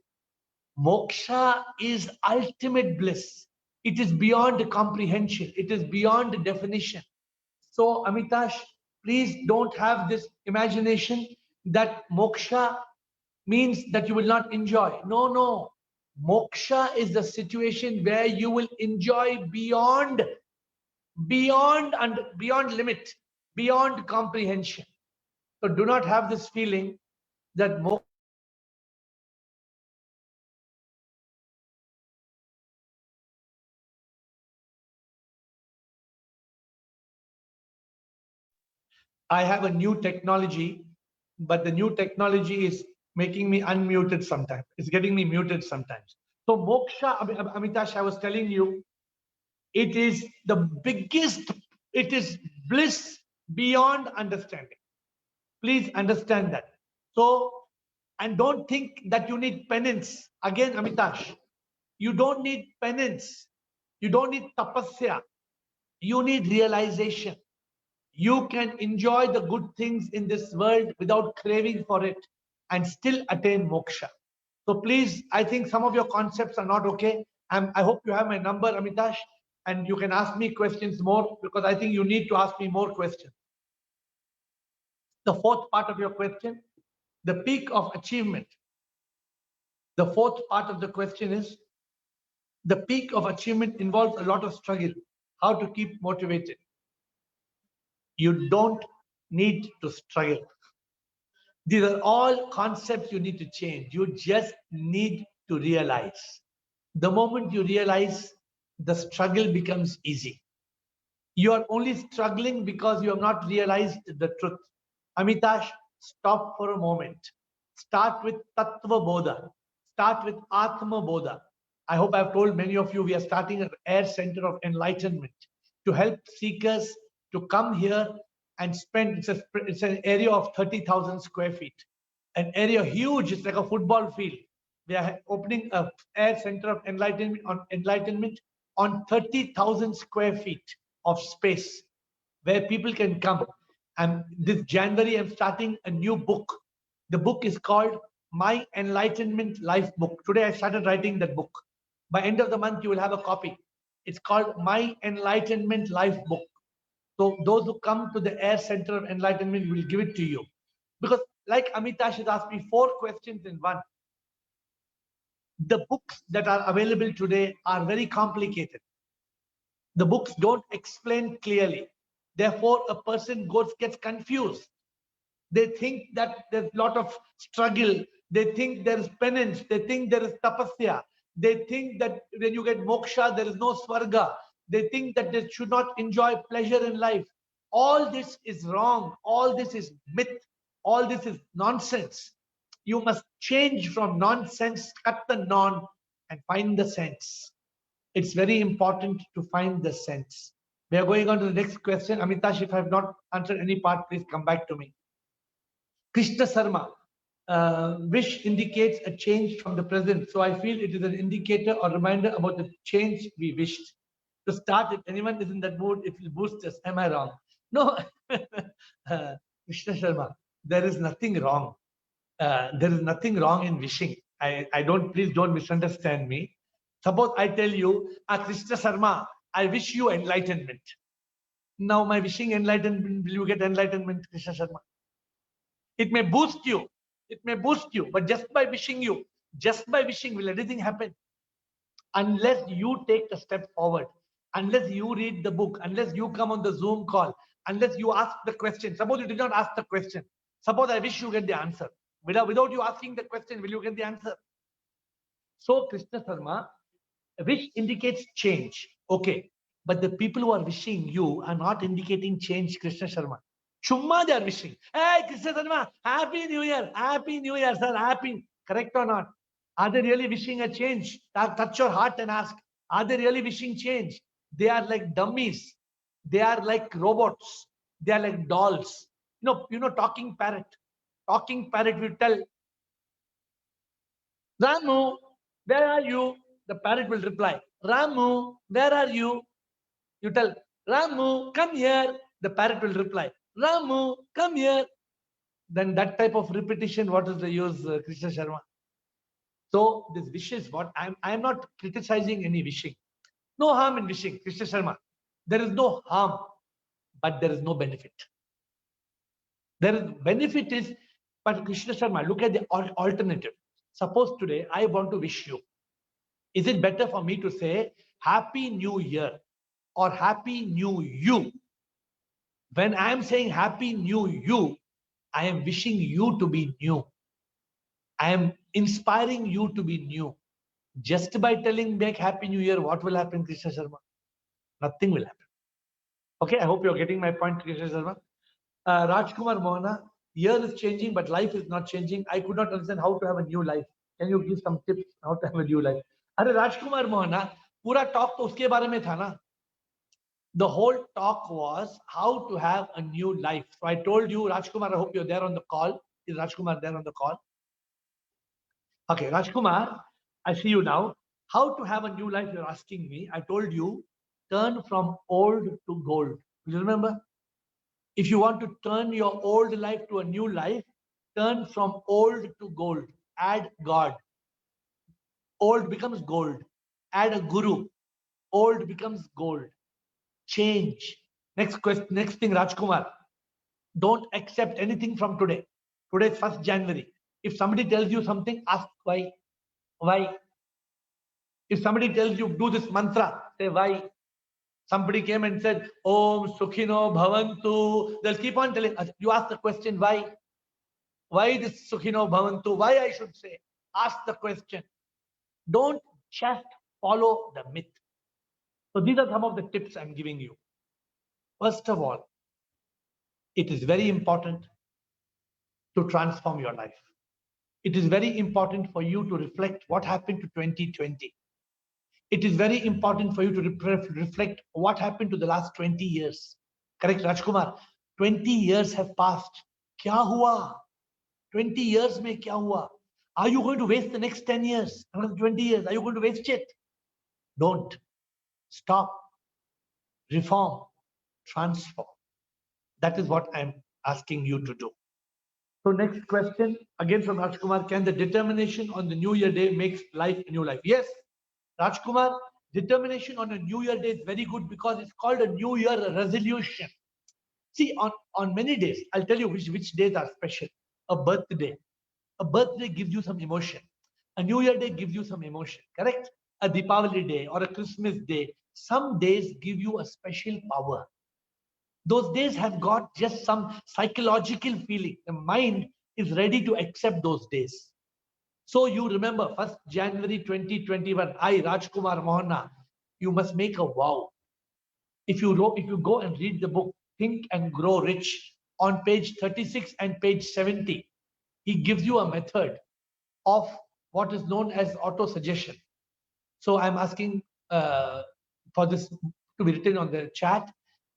Moksha is ultimate bliss. It is beyond comprehension. It is beyond definition. So, Amitash, please don't have this imagination that moksha means that you will not enjoy. No. Moksha is the situation where you will enjoy beyond limit, beyond comprehension. So do not have this feeling that moksha. I have a new technology, but the new technology is making me unmuted sometimes. It's getting me muted sometimes. So moksha, Amitash, I was telling you, it is the biggest, it is bliss beyond understanding. Please understand that. So, and don't think that you need penance. Again, Amitash, you don't need penance. You don't need tapasya. You need realization. You can enjoy the good things in this world without craving for it and still attain moksha. So please, I think some of your concepts are not okay. I hope you have my number, Amitash, and you can ask me questions more because I think you need to ask me more questions. The fourth part of your question, the peak of achievement. The fourth part of the question is, the peak of achievement involves a lot of struggle. How to keep motivated? You don't need to struggle. These are all concepts you need to change. You just need to realize. The moment you realize, the struggle becomes easy. You are only struggling because you have not realized the truth. Amitash, stop for a moment. Start with Tattva Bodha. Start with Atma Bodha. I hope I've told many of you we are starting an AIR Center of Enlightenment to help seekers to come here and spend. It's an area of 30,000 square feet, an area huge. It's like a football field. We are opening a AIR Center of Enlightenment on 30,000 square feet of space where people can come. And this January, I'm starting a new book. The book is called My Enlightenment Life Book. Today, I started writing that book. By end of the month, you will have a copy. It's called My Enlightenment Life Book. So those who come to the AIR Center of Enlightenment will give it to you. Because like Amitash has asked me 4 questions in one. The books that are available today are very complicated. The books don't explain clearly. Therefore, a person gets confused. They think that there's a lot of struggle. They think there is penance. They think there is tapasya. They think that when you get moksha, there is no swarga. They think that they should not enjoy pleasure in life. All this is wrong. All this is myth. All this is nonsense. You must change from nonsense, cut the non, and find the sense. It's very important to find the sense. We are going on to the next question. Amitash, if I have not answered any part, please come back to me. Krishna Sarma, wish indicates a change from the present. So I feel it is an indicator or reminder about the change we wished. To start, if anyone is in that mood, it will boost us. Am I wrong? No, Krishna Sharma, there is nothing wrong. There is nothing wrong in wishing. Please don't misunderstand me. Suppose I tell you, Krishna Sharma, I wish you enlightenment. Now my wishing enlightenment, will you get enlightenment, Krishna Sharma? It may boost you. It may boost you, but just by wishing, will anything happen? Unless you take a step forward, unless you read the book, unless you come on the Zoom call, unless you ask the question. Suppose you did not ask the question. Suppose I wish you get the answer. Without you asking the question, will you get the answer? So, Krishna Sharma, wish indicates change. Okay. But the people who are wishing you are not indicating change, Krishna Sharma. Chumma they are wishing. Hey, Krishna Sharma, Happy New Year. Happy New Year, sir. Happy. Correct or not? Are they really wishing a change? Touch your heart and ask, are they really wishing change? They are like dummies. They are like robots. They are like dolls. Talking parrot. Talking parrot will tell, Ramu, where are you? The parrot will reply, Ramu, where are you? You tell, Ramu, come here. The parrot will reply, Ramu, come here. Then that type of repetition, what is the use, Krishna Sharma? So this wishes, what I'm not criticizing any wishing. No harm in wishing, Krishna Sharma. There is no harm, but there is no benefit. There is benefit is, but Krishna Sharma, look at the alternative. Suppose today I want to wish you. Is it better for me to say Happy New Year or Happy New You? When I am saying Happy New You, I am wishing you to be new. I am inspiring you to be new. Just by telling make Happy New Year, what will happen, Krishna Sharma? Nothing will happen. Okay, I hope you're getting my point, Krishna Sharma. Rajkumar Mohana, year is changing, but life is not changing. I could not understand how to have a new life. Can you give some tips how to have a new life? अरे राजकुमार मोहना, पूरा talk तो उसके बारे में था ना. The whole talk was how to have a new life. So I told you, Rajkumar, I hope you're there on the call. Is Rajkumar there on the call? Okay, Rajkumar, I see you now. How to have a new life, you're asking me. I told you, turn from old to gold. You remember? If you want to turn your old life to a new life, turn from old to gold. Add God. Old becomes gold. Add a guru. Old becomes gold. Change. Next question. Next thing, Rajkumar. Don't accept anything from today. Today is 1st January. If somebody tells you something, ask why. Why? If somebody tells you do this mantra, say why. Somebody came and said, Om Sukhino Bhavantu. They'll keep on telling us. You ask the question, why? Why this Sukhino Bhavantu? Why I should say? Ask the question. Don't just follow the myth. So these are some of the tips I'm giving you. First of all, it is very important to transform your life. It is very important for you to reflect what happened to 2020. It is very important for you to reflect what happened to the last 20 years. Correct, Rajkumar? 20 years have passed. Kya hua? 20 years mein kya hua? Are you going to waste the next 10 years? Another 20 years? Are you going to waste it? Don't. Stop. Reform. Transform. That is what I'm asking you to do. So next question, again from Rajkumar, can the determination on the New Year day make life a new life? Yes, Rajkumar, determination on a New Year day is very good because it's called a New Year resolution. See, on many days, I'll tell you which days are special. A birthday. A birthday gives you some emotion. A New Year day gives you some emotion, correct? A Deepavali day or a Christmas day. Some days give you a special power. Those days have got just some psychological feeling. The mind is ready to accept those days. So you remember 1st January 2021, I, Rajkumar Mohana, you must make a vow. If you go and read the book, Think and Grow Rich, on page 36 and page 70, he gives you a method of what is known as auto-suggestion. So I'm asking for this to be written on the chat.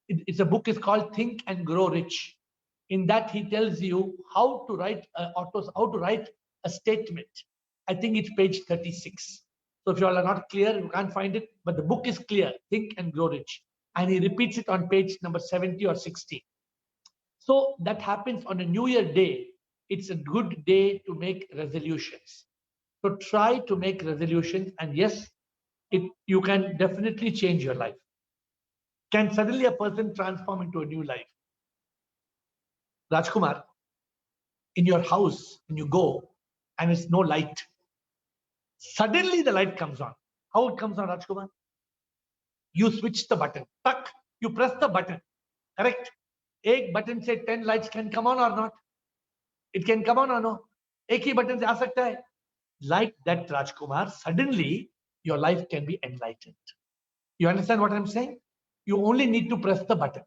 It's a book is called Think and Grow Rich. In that he tells you how to write a statement. I think it's page 36. So if you all are not clear, you can't find it, but the book is clear, Think and Grow Rich. And he repeats it on page number 70 or 60. So that happens on a New Year day. It's a good day to make resolutions. So try to make resolutions, and yes, you can definitely change your life. Can suddenly a person transform into a new life? Rajkumar, in your house, when you go and it's no light, suddenly the light comes on. How it comes on, Rajkumar? You switch the button. Tuck, you press the button. Correct? Ek button say 10 lights can come on or not? It can come on or no? Ek hi button se aa sakta hai. Like that, Rajkumar, suddenly your life can be enlightened. You understand what I'm saying? You only need to press the button.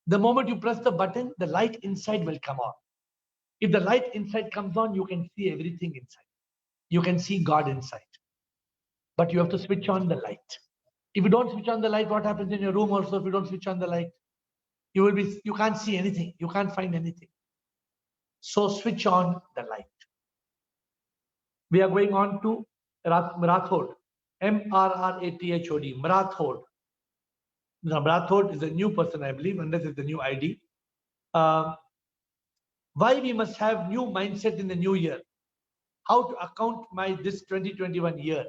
The moment you press the button, the light inside will come on. If the light inside comes on, you can see everything inside. You can see God inside. But you have to switch on the light. If you don't switch on the light, what happens in your room also? If you don't switch on the light, you can't see anything. You can't find anything. So switch on the light. We are going on to Marathod. Mrathod. Marathod. Now, Marathod is a new person, I believe, unless it's a new ID. Why we must have new mindset in the new year? How to account this 2021 year?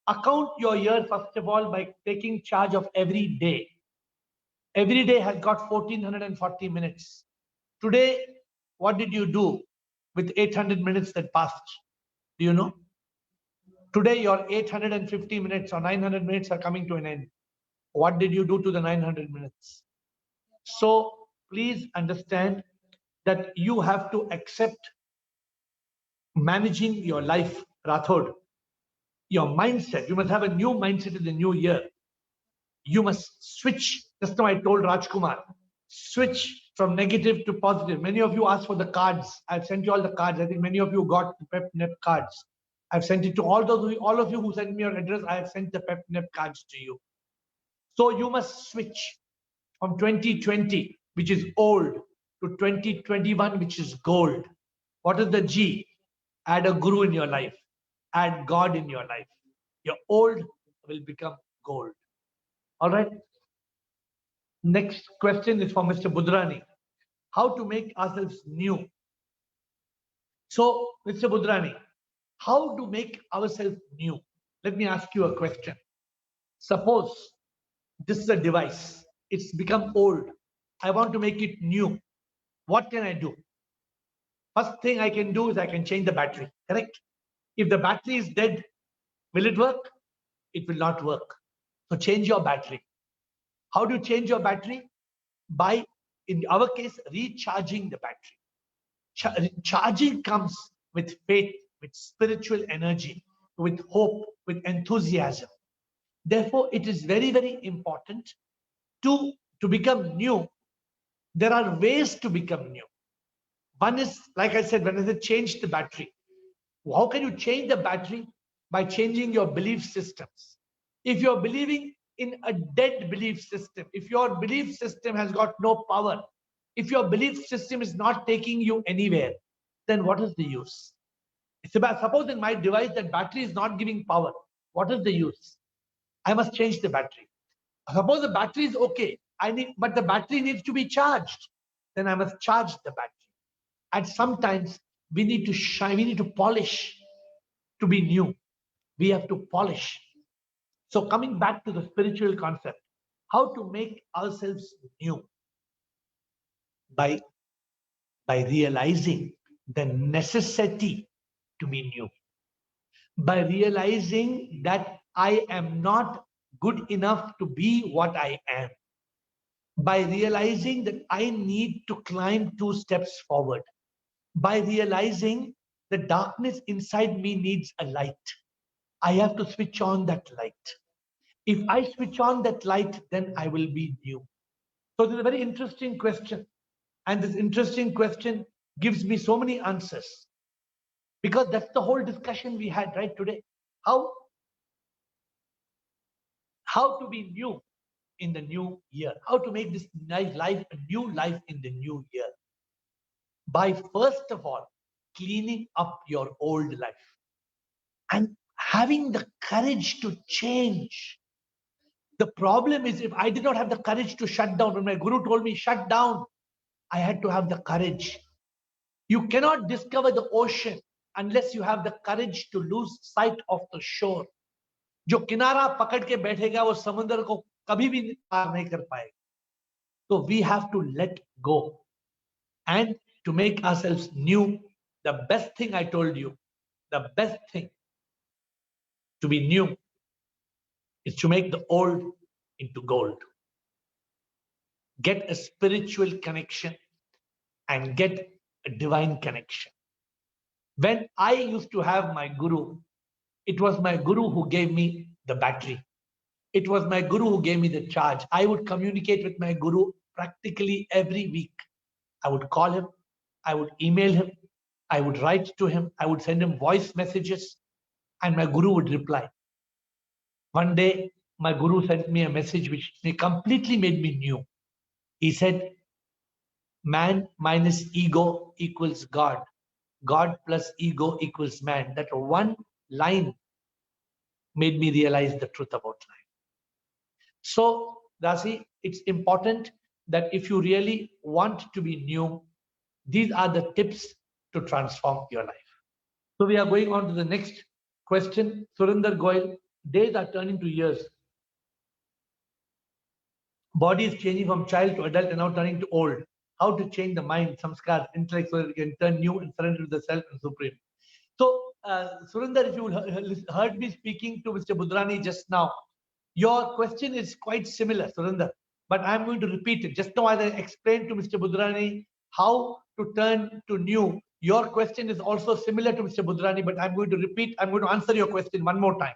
Account your year, first of all, by taking charge of every day. Every day has got 1440 minutes. Today, what did you do with 800 minutes that passed? Do you know? Today, your 850 minutes or 900 minutes are coming to an end. What did you do to the 900 minutes? So please understand that you have to accept managing your life, Rathod. Your mindset, you must have a new mindset in the new year. You must switch. Just now I told Rajkumar, switch from negative to positive. Many of you asked for the cards. I've sent you all the cards. I think many of you got the PepNep cards. I've sent it to all of you who sent me your address. I have sent the PepNep cards to you. So you must switch from 2020, which is old, to 2021, which is gold. What is the G? Add a guru in your life. Add God in your life. Your old will become gold. All right. Next question is from Mr. Budrani. How to make ourselves new? So, Mr. Budrani, how to make ourselves new? Let me ask you a question. Suppose this is a device. It's become old. I want to make it new. What can I do? First thing I can do is I can change the battery, correct? If the battery is dead, will it work? It will not work. So change your battery. How do you change your battery? By, in our case, recharging the battery. Charging comes with faith, with spiritual energy, with hope, with enthusiasm. Therefore, it is very, very important to become new. There are ways to become new. One is, like I said, when I said change the battery. How can you change the battery? By changing your belief systems. If you're believing in a dead belief system, if your belief system has got no power, if your belief system is not taking you anywhere, then what is the use? It's about, suppose in my device that battery is not giving power. What is the use? I must change the battery. Suppose the battery is okay, but the battery needs to be charged. Then I must charge the battery. And sometimes we need to shine, we need to polish to be new. We have to polish. So coming back to the spiritual concept, how to make ourselves new by realizing the necessity to be new, by realizing that I am not good enough to be what I am, by realizing that I need to climb 2 steps forward, by realizing the darkness inside me needs a light. I have to switch on that light. If I switch on that light, then I will be new. So this is a very interesting question. And this interesting question gives me so many answers. Because that's the whole discussion we had right today. How to be new in the new year. How to make this life a new life in the new year. By first of all, cleaning up your old life. And having the courage to change. The problem is if I did not have the courage to shut down, when my guru told me shut down, I had to have the courage. You cannot discover the ocean unless you have the courage to lose sight of the shore. जो किनारा पकड़ के बैठेगा वो समुद्र को कभी भी पार नहीं कर पाएगा. So we have to let go. And to make ourselves new, the best thing I told you, the best thing to be new is to make the old into gold. Get a spiritual connection and get a divine connection. When I used to have my guru, it was my guru who gave me the battery. It was my guru who gave me the charge. I would communicate with my guru practically every week. I would call him, I would email him, I would write to him, I would send him voice messages, and my guru would reply. One day, my guru sent me a message which completely made me new. He said, man minus ego equals God. God plus ego equals man. That one line made me realize the truth about life. So, Dasi, it's important that if you really want to be new, these are the tips to transform your life. So we are going on to the next question. Surinder Goyal, days are turning to years. Body is changing from child to adult and now turning to old. How to change the mind, samskar, intellect so that we can turn new and surrender to the self and supreme. So, Surinder, if you heard me speaking to Mr. Budrani just now, your question is quite similar, Surinder, but I'm going to repeat it. Just now, as I explained to Mr. Budrani how to turn to new, your question is also similar to Mr. Budrani, but I'm going to repeat, I'm going to answer your question one more time.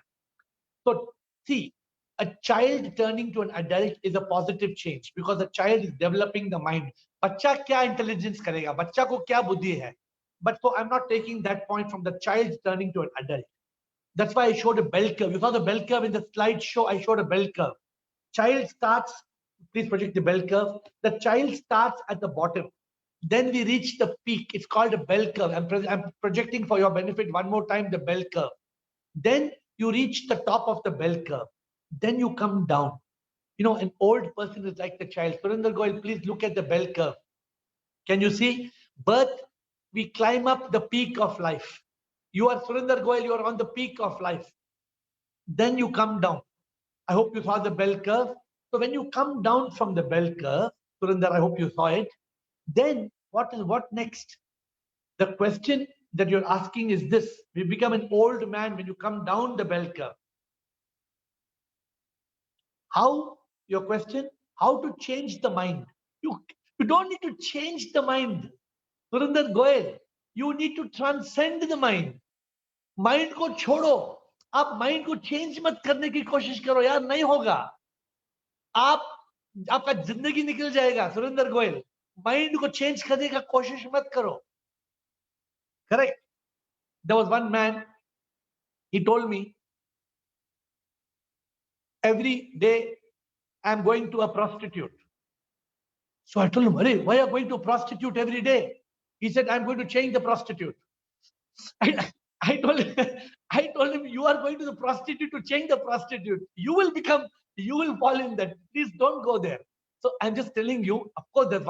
So, see, a child turning to an adult is a positive change because the child is developing the mind. बच्चा क्या intelligence करेगा? बच्चा को क्या बुद्धि है? But so I'm not taking that point from the child turning to an adult. That's why I showed a bell curve. You saw the bell curve in the slideshow. I showed a bell curve. Child starts, please project the bell curve. The child starts at the bottom. Then we reach the peak. It's called a bell curve. I'm projecting for your benefit one more time the bell curve. Then you reach the top of the bell curve. Then you come down. You know, an old person is like the child. Surinder Goyal, please look at the bell curve. Can you see? Birth, we climb up the peak of life. You are Surinder Goyal, you are on the peak of life. Then you come down. I hope you saw the bell curve. So when you come down from the bell curve, Surinder, I hope you saw it. Then what next? The question that you're asking is this. We become an old man when you come down the bell curve. How, your question, how to change the mind? You don't need to change the mind. Surinder Goyal, you need to transcend the mind. Mind को छोड़ो. आप mind को change मत करने की कोशिश करो यार, नहीं होगा. आपका जिंदगी निकल जाएगा. सुरेंद्र गोयल, mind को change करने का कोशिश मत करो. Correct. There was one man, he told me, every day I'm going to a prostitute. So I told him, "Arey, why are you going to a prostitute every day?" He said, "I'm going to change the prostitute." I, I told him, I told him, "You are going to the prostitute to change the prostitute. You will fall in that. Please don't go there." So I'm just telling you, of course, there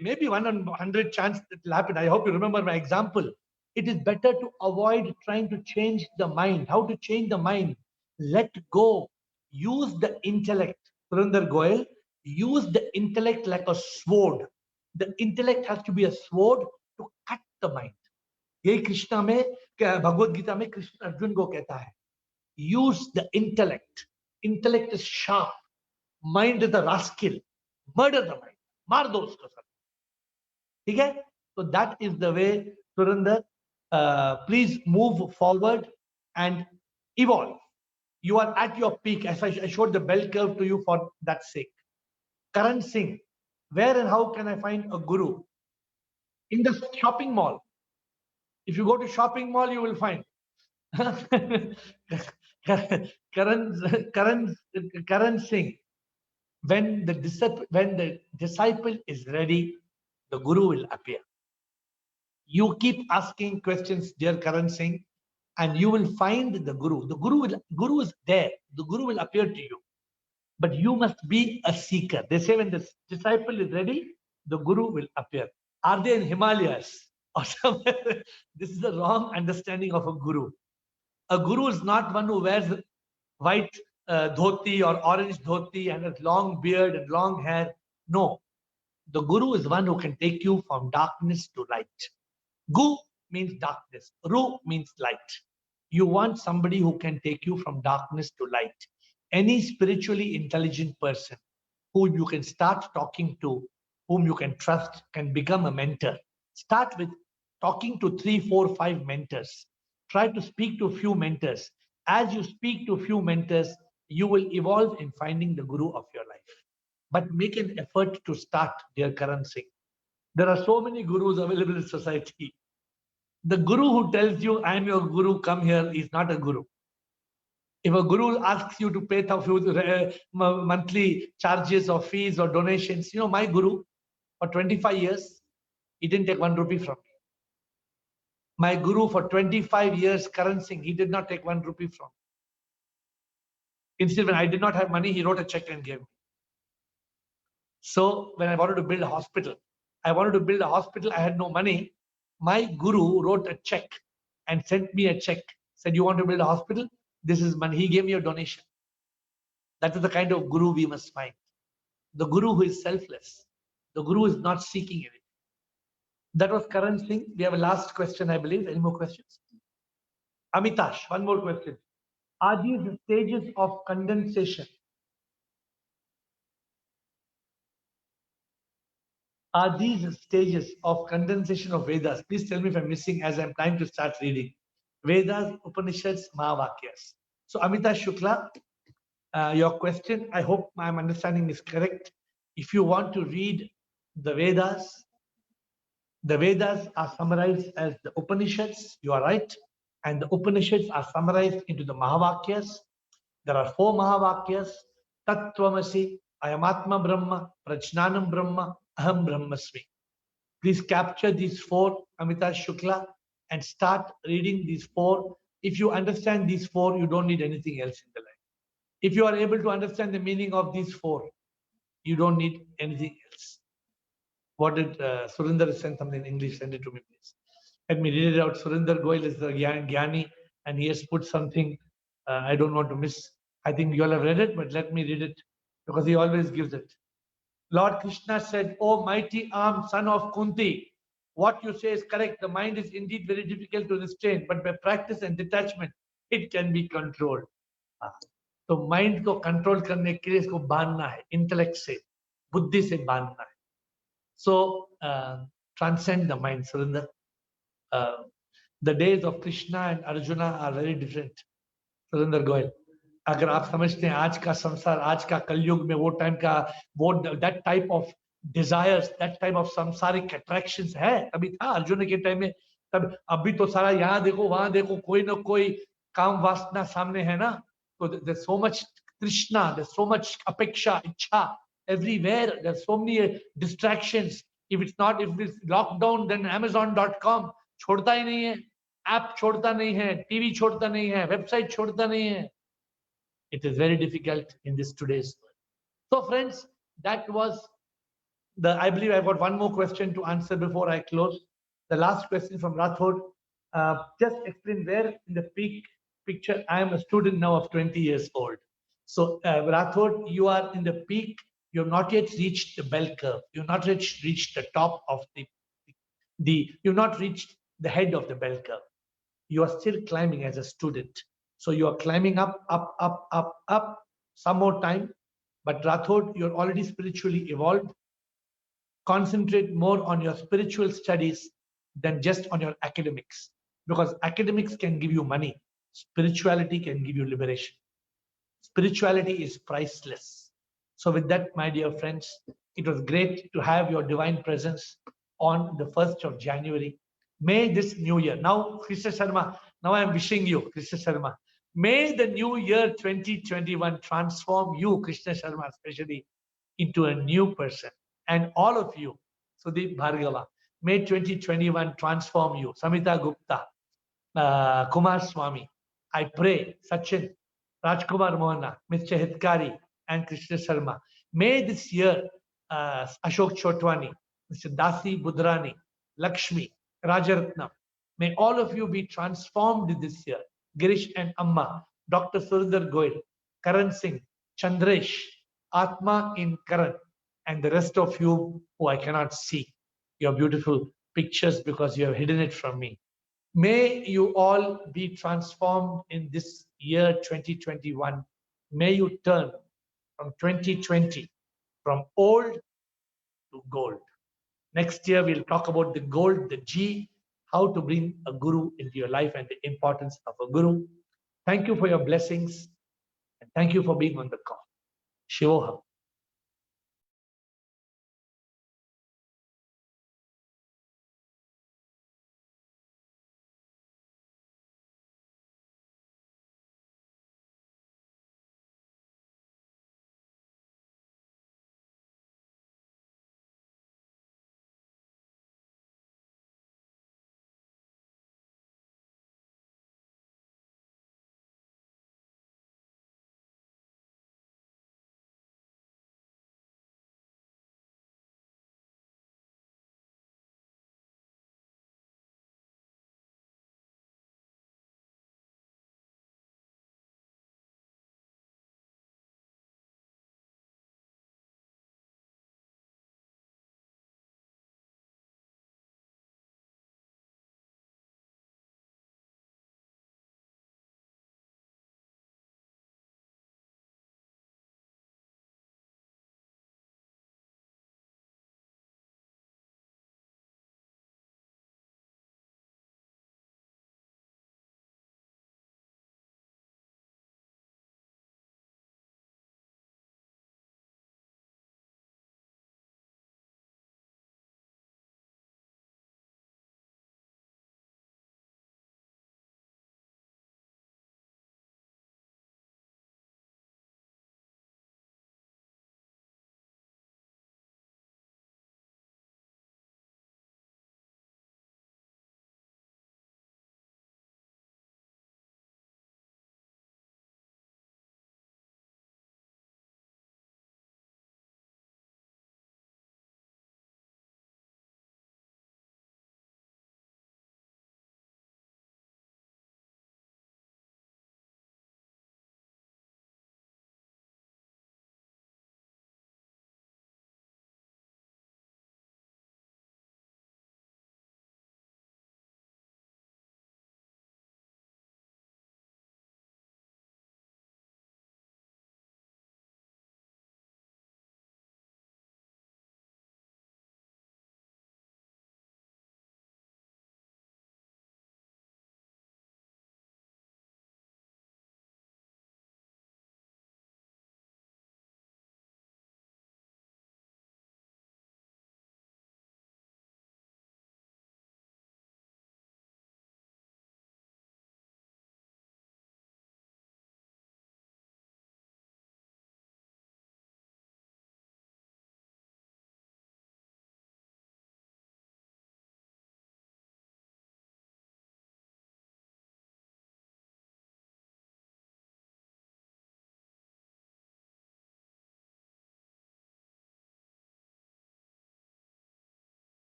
may be 100 chance that will happen. I hope you remember my example. It is better to avoid trying to change the mind. How to change the mind? Let go. Use the intellect. Surinder Goyal, use the intellect like a sword. The intellect has to be a sword to cut the mind. यही कृष्णा में भगवत गीता में कृष्ण अर्जुन को कहता है, use the intellect is sharp, mind is a rascal, murder the mind, मार दो उसको सब, ठीक है? So that is the way, Surinder. Please move forward and evolve. You are at your peak, as I showed the bell curve to you for that sake. Karan Singh, where and how can I find a guru? In the shopping mall. If you go to shopping mall, you will find. Karan Singh, when the disciple is ready, the guru will appear. You keep asking questions, dear Karan Singh, and you will find the guru. The guru is there. The guru will appear to you. But you must be a seeker. They say when the disciple is ready, the guru will appear. Are they in Himalayas or somewhere? This is the wrong understanding of a guru. A guru is not one who wears white dhoti or orange dhoti and has long beard and long hair. No. The guru is one who can take you from darkness to light. Gu means darkness. Ru means light. You want somebody who can take you from darkness to light. Any spiritually intelligent person whom you can start talking to, whom you can trust, can become a mentor. Start with talking to 3, 4, 5 mentors. Try to speak to a few mentors. As you speak to a few mentors, you will evolve in finding the guru of your life. But make an effort to start, dear Karan Singh. There are so many gurus available in society. The guru who tells you, "I am your guru, come here," is not a guru. If a guru asks you to pay monthly charges or fees or donations, my guru for 25 years, he didn't take 1 rupee from me. My guru for 25 years, Karan Singh, he did not take 1 rupee from me. Instead, when I did not have money, he wrote a check and gave me. So when I wanted to build a hospital, I had no money. My guru wrote a check and sent me a check. Said, "You want to build a hospital? This is money." He gave me a donation. That is the kind of guru we must find. The guru who is selfless. The guru is not seeking anything. That was Karan Singh. We have a last question, I believe. Any more questions? Amitash, one more question. Are these stages of condensation? Are these stages of condensation of Vedas? Please tell me if I'm missing as I'm trying to start reading. Vedas, Upanishads, Mahavakyas. So Amitash Shukla, your question, I hope my understanding is correct. If you want to read the Vedas are summarized as the Upanishads, you are right. And the Upanishads are summarized into the Mahavakyas. There are 4 Mahavakyas: Tattvamasi, Ayamatma Brahma, Prajnanam Brahma, Aham Brahmasmi. Please capture these 4, Amitash Shukla, and start reading these 4. If you understand these 4, you don't need anything else in the life. If you are able to understand the meaning of these 4, you don't need anything else. What did Surinder send something in English? Send it to me, please. Let me read it out. Surinder Goyal is the Gyani, and he has put something I don't want to miss. I think you all have read it, but let me read it because he always gives it. Lord Krishna said, "O mighty armed son of Kunti, what you say is correct. The mind is indeed very difficult to restrain, but by practice and detachment, it can be controlled." तो mind को control करने के लिए इसको बांधना है, intellect से, बुद्धि से बांधना है. So transcend the mind, Surinder. The days of Krishna and Arjuna are very different. Surinder Goyal, अगर आप समझते हैं आज का संसार, आज का कलयुग में वो टाइम का वो that type of desires, that type of samsaric attractions है, तभी था अर्जुन के टाइम में, सब अभी तो सारा यहाँ देखो वहां देखो, कोई ना कोई काम वासना सामने है ना, तो there's so much trishna, there's so much apeksha, ichha everywhere, there's so many distractions. If it's lockdown, then Amazon.com छोड़ता ही नहीं है, ऐप छोड़ता नहीं है, टीवी छोड़ता नहीं है, वेबसाइट छोड़ता नहीं है. It is very difficult in this today's world. So friends, that was I believe I've got one more question to answer before I close. The last question from Rathod. Just explain where in the peak picture. I am a student now of 20 years old. So Rathod, you are in the peak. You have not yet reached the bell curve. You have not yet reached the top of you've not reached the head of the bell curve. You are still climbing as a student. So you are climbing up, up, up, up, up, some more time. But Rathod, you're already spiritually evolved. Concentrate more on your spiritual studies than just on your academics, because academics can give you money, spirituality can give you liberation. Spirituality is priceless. So with that, my dear friends, it was great to have your divine presence on the 1st of January. May this new year, now Krishna Sharma, now I am wishing you, Krishna Sharma, may the new year 2021 transform you, Krishna Sharma especially, into a new person. And all of you, Sudeep Bhargava, may 2021 transform you. Samita Gupta, Kumar Swami, I pray, Sachin, Rajkumar Mohana, Mr. Hitkari, and Krishna Sharma. May this year, Ashok Chotwani, Mr. Dasi Budrani, Lakshmi, Rajaratnam, may all of you be transformed this year. Girish and Amma, Dr. Surdar Goyal, Karan Singh, Chandresh, Atma in Karan, and the rest of you who I cannot see your beautiful pictures because you have hidden it from me. May you all be transformed in this year 2021. May you turn from 2020 from old to gold. Next year, we'll talk about the gold, the G, how to bring a guru into your life and the importance of a guru. Thank you for your blessings and thank you for being on the call. Shivoham.